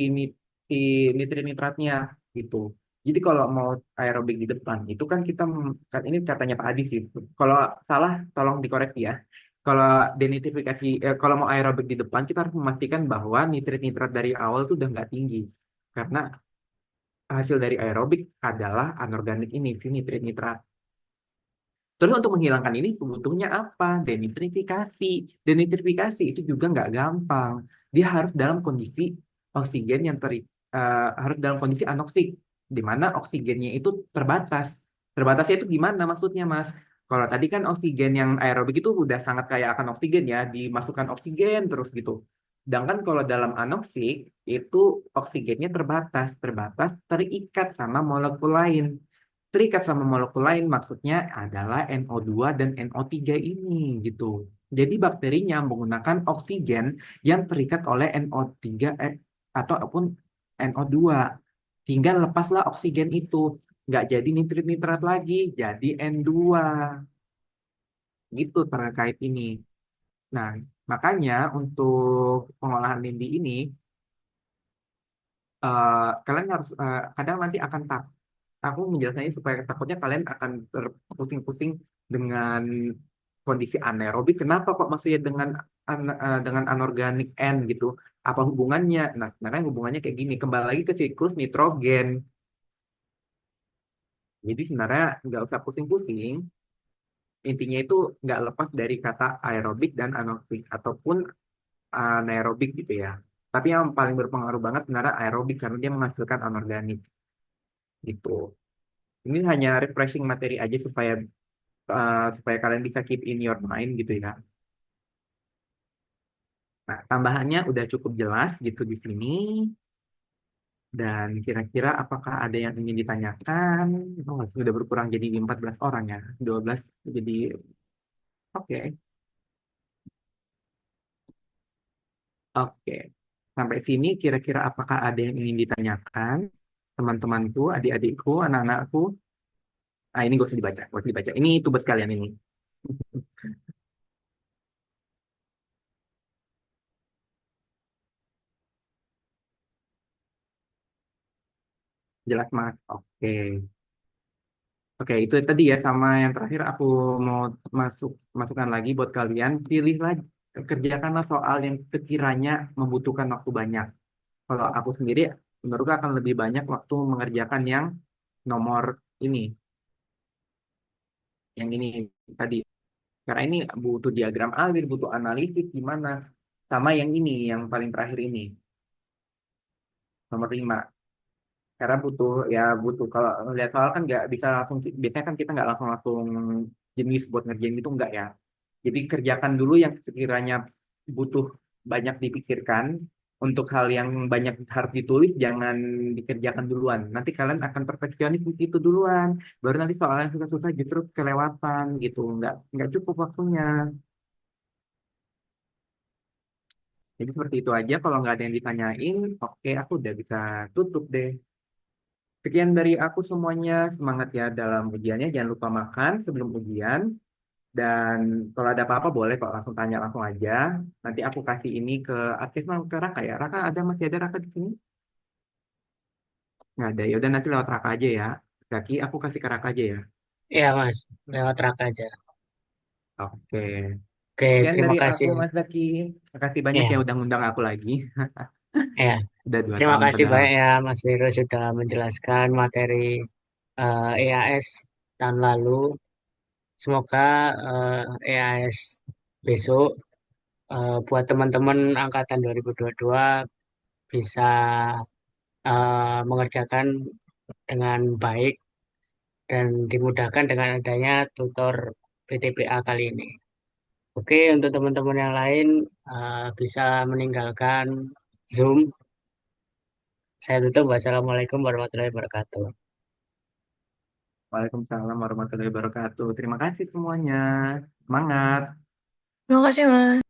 si nitrit-nitratnya gitu. Jadi kalau mau aerobik di depan, itu kan kita, kan ini katanya Pak Adi sih. Kalau salah, tolong dikoreksi ya. Kalau denitrifikasi, kalau mau aerobik di depan, kita harus memastikan bahwa nitrit-nitrat dari awal tuh udah nggak tinggi. Karena hasil dari aerobik adalah anorganik ini, si nitrit-nitrat. Terus untuk menghilangkan ini butuhnya apa? Denitrifikasi. Denitrifikasi itu juga nggak gampang. Dia harus dalam kondisi oksigen yang harus dalam kondisi anoksik, di mana oksigennya itu terbatas. Terbatasnya itu gimana maksudnya, Mas? Kalau tadi kan oksigen yang aerobik itu udah sangat kaya akan oksigen ya, dimasukkan oksigen terus gitu. Sedangkan kalau dalam anoksik itu oksigennya terbatas, terbatas terikat sama molekul lain. Terikat sama molekul lain maksudnya adalah NO2 dan NO3 ini gitu. Jadi bakterinya menggunakan oksigen yang terikat oleh NO3 ataupun NO2. Hingga lepaslah oksigen itu. Nggak jadi nitrit-nitrat lagi, jadi N2. Gitu terkait ini. Nah, makanya untuk pengolahan lindi ini, kalian harus, kadang nanti akan aku menjelaskannya supaya takutnya kalian akan terpusing-pusing dengan kondisi anaerobik. Kenapa kok maksudnya dengan dengan anorganik N gitu? Apa hubungannya? Nah, sebenarnya hubungannya kayak gini. Kembali lagi ke siklus nitrogen. Jadi sebenarnya nggak usah pusing-pusing. Intinya itu nggak lepas dari kata aerobik dan anaerobik ataupun anaerobik gitu ya. Tapi yang paling berpengaruh banget sebenarnya aerobik karena dia menghasilkan anorganik gitu. Ini hanya refreshing materi aja supaya kalian bisa keep in your mind gitu ya. Nah, tambahannya udah cukup jelas gitu di sini. Dan kira-kira apakah ada yang ingin ditanyakan? Oh, sudah berkurang jadi 14 orang ya. 12 jadi oke. Oke. Sampai sini kira-kira apakah ada yang ingin ditanyakan? Teman-temanku, adik-adikku, anak-anakku. Ah, ini gak usah dibaca, gak usah dibaca. Ini tugas kalian ini. Jelas, Mas. Oke. Oke, itu tadi ya sama yang terakhir aku mau masukkan lagi buat kalian, pilihlah kerjakanlah soal yang sekiranya membutuhkan waktu banyak. Kalau aku sendiri menurutku akan lebih banyak waktu mengerjakan yang nomor ini, yang ini tadi. Karena ini butuh diagram alir, butuh analisis gimana. Sama yang ini, yang paling terakhir ini, nomor 5. Karena butuh kalau lihat soal kan nggak bisa langsung, biasanya kan kita nggak langsung langsung jenis buat ngerjain itu nggak ya. Jadi kerjakan dulu yang sekiranya butuh banyak dipikirkan. Untuk hal yang banyak harus ditulis, jangan dikerjakan duluan. Nanti kalian akan perfeksionis di situ duluan. Baru nanti soal yang susah-susah justru kelewatan gitu. Nggak cukup waktunya. Jadi seperti itu aja. Kalau nggak ada yang ditanyain, oke, aku udah bisa tutup deh. Sekian dari aku semuanya. Semangat ya dalam ujiannya. Jangan lupa makan sebelum ujian. Dan kalau ada apa-apa boleh kok langsung tanya langsung aja. Nanti aku kasih ini ke Akif sama ke Raka ya. Raka ada masih ada Raka di sini? Nggak ada. Ya udah nanti lewat Raka aja ya. Zaki, aku kasih ke Raka aja ya. Ya Mas, lewat rak aja. Oke. Oke, Sekian terima dari aku kasih. Mas Zaki. Makasih banyak Ya, ya udah ngundang aku lagi. ya. Udah 2 Terima tahun kasih padahal. banyak ya Mas Viro sudah menjelaskan materi EAS tahun lalu. Semoga EAS besok buat teman-teman angkatan 2022 bisa mengerjakan dengan baik dan dimudahkan dengan adanya tutor PTPA kali ini. Oke, untuk teman-teman yang lain bisa meninggalkan Zoom. Saya tutup. Wassalamualaikum warahmatullahi wabarakatuh. Waalaikumsalam warahmatullahi wabarakatuh. Terima kasih semuanya. Semangat. Terima kasih, Mas.